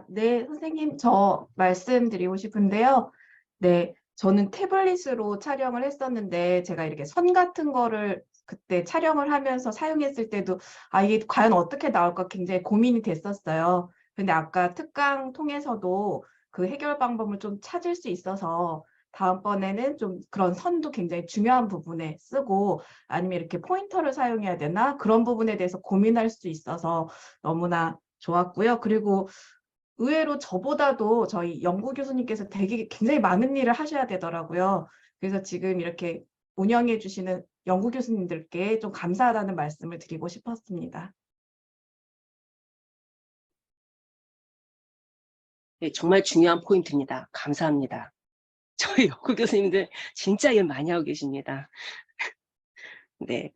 S3: 네, 선생님, 저 말씀드리고 싶은데요. 네, 저는 태블릿으로 촬영을 했었는데, 제가 이렇게 선 같은 거를 그때 촬영을 하면서 사용했을 때도, 이게 과연 어떻게 나올까 굉장히 고민이 됐었어요. 근데 아까 특강 통해서도 그 해결 방법을 좀 찾을 수 있어서, 다음번에는 좀 그런 선도 굉장히 중요한 부분에 쓰고, 아니면 이렇게 포인터를 사용해야 되나? 그런 부분에 대해서 고민할 수 있어서 너무나 좋았고요. 그리고 의외로 저보다도 저희 연구 교수님께서 굉장히 많은 일을 하셔야 되더라고요. 그래서 지금 이렇게 운영해 주시는 연구 교수님들께 좀 감사하다는 말씀을 드리고 싶었습니다.
S4: 네, 정말 중요한 포인트입니다. 감사합니다. 저희 연구 교수님들 진짜 일 많이 하고 계십니다. 네.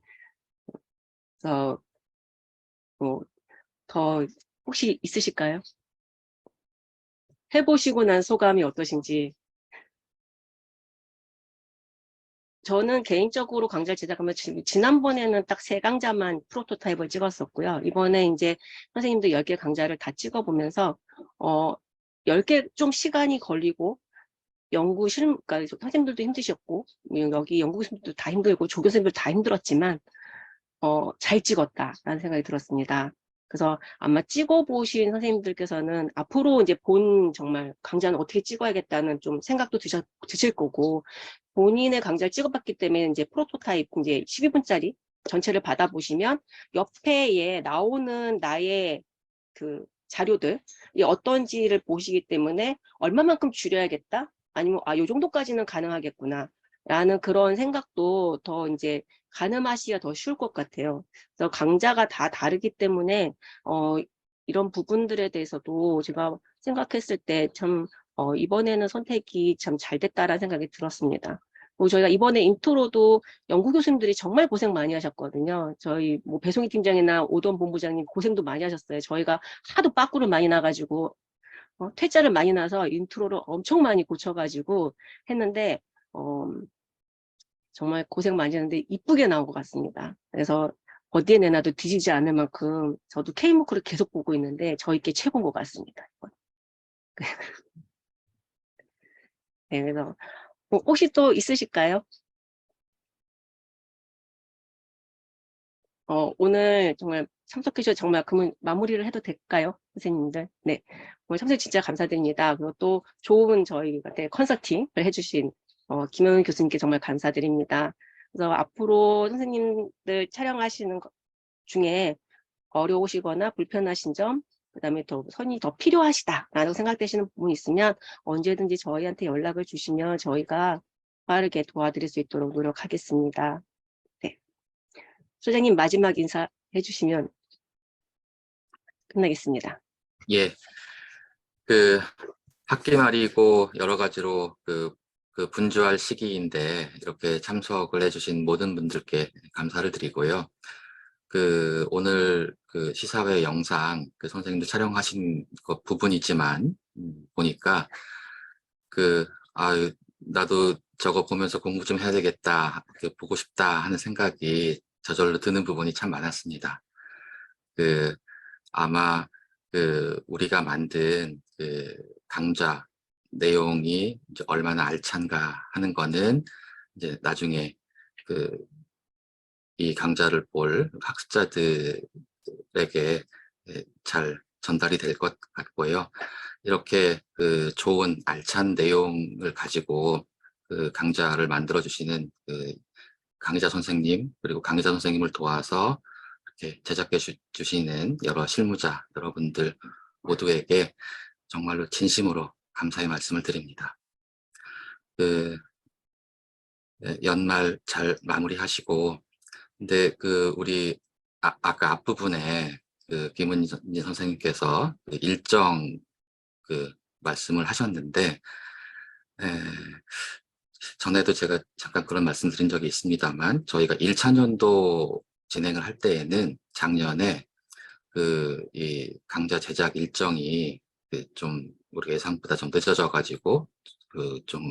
S4: 그래서 더 혹시 있으실까요? 해보시고 난 소감이 어떠신지. 저는 개인적으로 강좌를 제작하면 지난번에는 딱 3강좌만 프로토타입을 찍었었고요. 이번에 이제 선생님들 10개 강좌를 다 찍어보면서 10개 좀 시간이 걸리고 그러니까 선생님들도 힘드셨고 여기 연구 교수님들도 다 힘들고 조교수님들 다 힘들었지만 잘 찍었다라는 생각이 들었습니다. 그래서 아마 찍어보신 선생님들께서는 앞으로 이제 정말 강좌는 어떻게 찍어야겠다는 좀 생각도 드실 거고, 본인의 강좌를 찍어봤기 때문에 이제 프로토타입 이제 12분짜리 전체를 받아보시면 옆에 나오는 나의 그 자료들이 어떤지를 보시기 때문에 얼마만큼 줄여야겠다? 아니면 요 정도까지는 가능하겠구나. 라는 그런 생각도 더 이제 가늠하시기가 더 쉬울 것 같아요. 그래서 강좌가 다 다르기 때문에 이런 부분들에 대해서도 제가 생각했을 때 참 이번에는 선택이 참 잘 됐다라는 생각이 들었습니다. 저희가 이번에 인트로도 연구 교수님들이 정말 고생 많이 하셨거든요. 저희 뭐 배송희 팀장이나 오던 본부장님 고생도 많이 하셨어요. 저희가 하도 빠꾸를 많이 나가지고 퇴짜를 많이 나서 인트로를 엄청 많이 고쳐가지고 했는데 정말 고생 많이 했는데 이쁘게 나온 것 같습니다. 그래서 어디에 내놔도 뒤지지 않을 만큼 저도 K무크를 계속 보고 있는데 저희께 최고인 것 같습니다. 네, 그래서 혹시 또 있으실까요? 오늘 정말 참석해 주셔서 정말 그러면 마무리를 해도 될까요? 선생님들. 네. 오늘 참석 진짜 감사드립니다. 그리고 또 좋은 저희한테 컨설팅을 해주신 김영은 교수님께 정말 감사드립니다. 그래서 앞으로 선생님들 촬영하시는 것 중에 어려우시거나 불편하신 점, 그다음에 더 선이 더 필요하시다라고 생각되시는 부분이 있으면 언제든지 저희한테 연락을 주시면 저희가 빠르게 도와드릴 수 있도록 노력하겠습니다. 네. 소장님 마지막 인사 해주시면 끝나겠습니다.
S22: 예. 학기 말이고 여러 가지로 분주할 시기인데 이렇게 참석을 해주신 모든 분들께 감사를 드리고요. 오늘 시사회 영상 선생님들 촬영하신 것 부분이지만 보니까 나도 저거 보면서 공부 좀 해야 되겠다, 이렇게 보고 싶다 하는 생각이 저절로 드는 부분이 참 많았습니다. 아마 우리가 만든 강좌 내용이 이제 얼마나 알찬가 하는 거는 이제 나중에 이 강좌를 볼 학습자들에게 잘 전달이 될 것 같고요. 이렇게 좋은 알찬 내용을 가지고 강좌를 만들어 주시는 강의자 선생님, 그리고 강의자 선생님을 도와서 이렇게 제작해 주시는 여러 실무자 여러분들 모두에게 정말로 진심으로 감사의 말씀을 드립니다. 연말 잘 마무리하시고, 근데 우리 아까 앞부분에 김은진 선생님께서 일정 말씀을 하셨는데, 전에도 제가 잠깐 그런 말씀 드린 적이 있습니다만, 저희가 1차년도 진행을 할 때에는 작년에 이 강좌 제작 일정이 좀 우리 예상보다 좀 늦어져 가지고 좀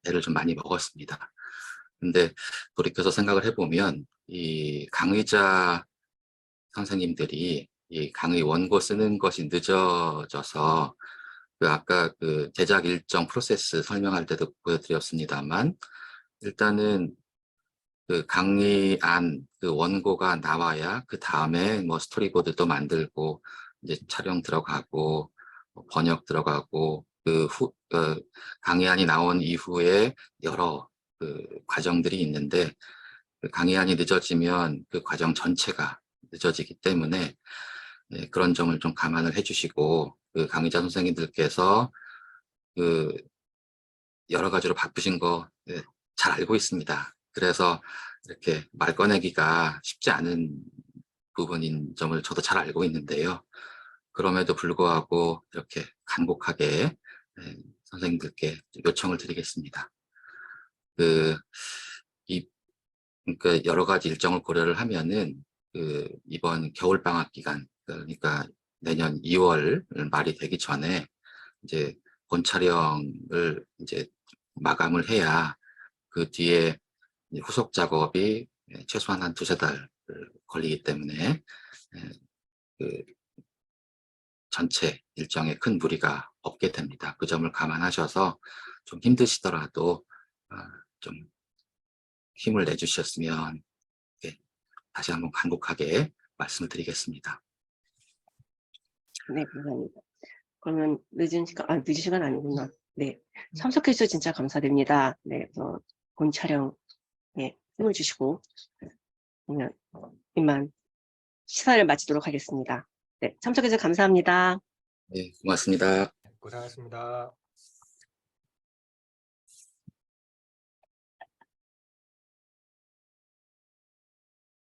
S22: 애를 좀 많이 먹었습니다. 근데 돌이켜서 생각을 해보면 이 강의자 선생님들이 이 강의 원고 쓰는 것이 늦어져서 아까 제작 일정 프로세스 설명할 때도 보여드렸습니다만, 일단은 강의안 원고가 나와야 그 다음에 뭐 스토리보드도 만들고 이제 촬영 들어가고 번역 들어가고 강의안이 나온 이후에 여러 과정들이 있는데, 강의안이 늦어지면 그 과정 전체가 늦어지기 때문에 그런 점을 좀 감안을 해주시고, 강의자 선생님들께서 여러 가지로 바쁘신 거 잘 알고 있습니다. 그래서 이렇게 말 꺼내기가 쉽지 않은 부분인 점을 저도 잘 알고 있는데요. 그럼에도 불구하고 이렇게 간곡하게 선생님들께 요청을 드리겠습니다. 그러니까 여러 가지 일정을 고려를 하면은 이번 겨울방학 기간, 그러니까 내년 2월 말이 되기 전에 이제 본 촬영을 이제 마감을 해야 그 뒤에 후속 작업이 최소한 한 2~3달 걸리기 때문에 전체 일정에 큰 무리가 없게 됩니다. 그 점을 감안하셔서 좀 힘드시더라도 좀 힘을 내주셨으면 다시 한번 간곡하게 말씀을 드리겠습니다.
S4: 네, 감사합니다. 그러면 늦은 시간 아니구나. 네, 참석해 주셔서 진짜 감사드립니다. 네, 본 촬영 힘을 주시고 그러면 이만 시사를 마치도록 하겠습니다. 네, 참석해 주셔서 감사합니다.
S22: 네, 고맙습니다.
S1: 고생하셨습니다.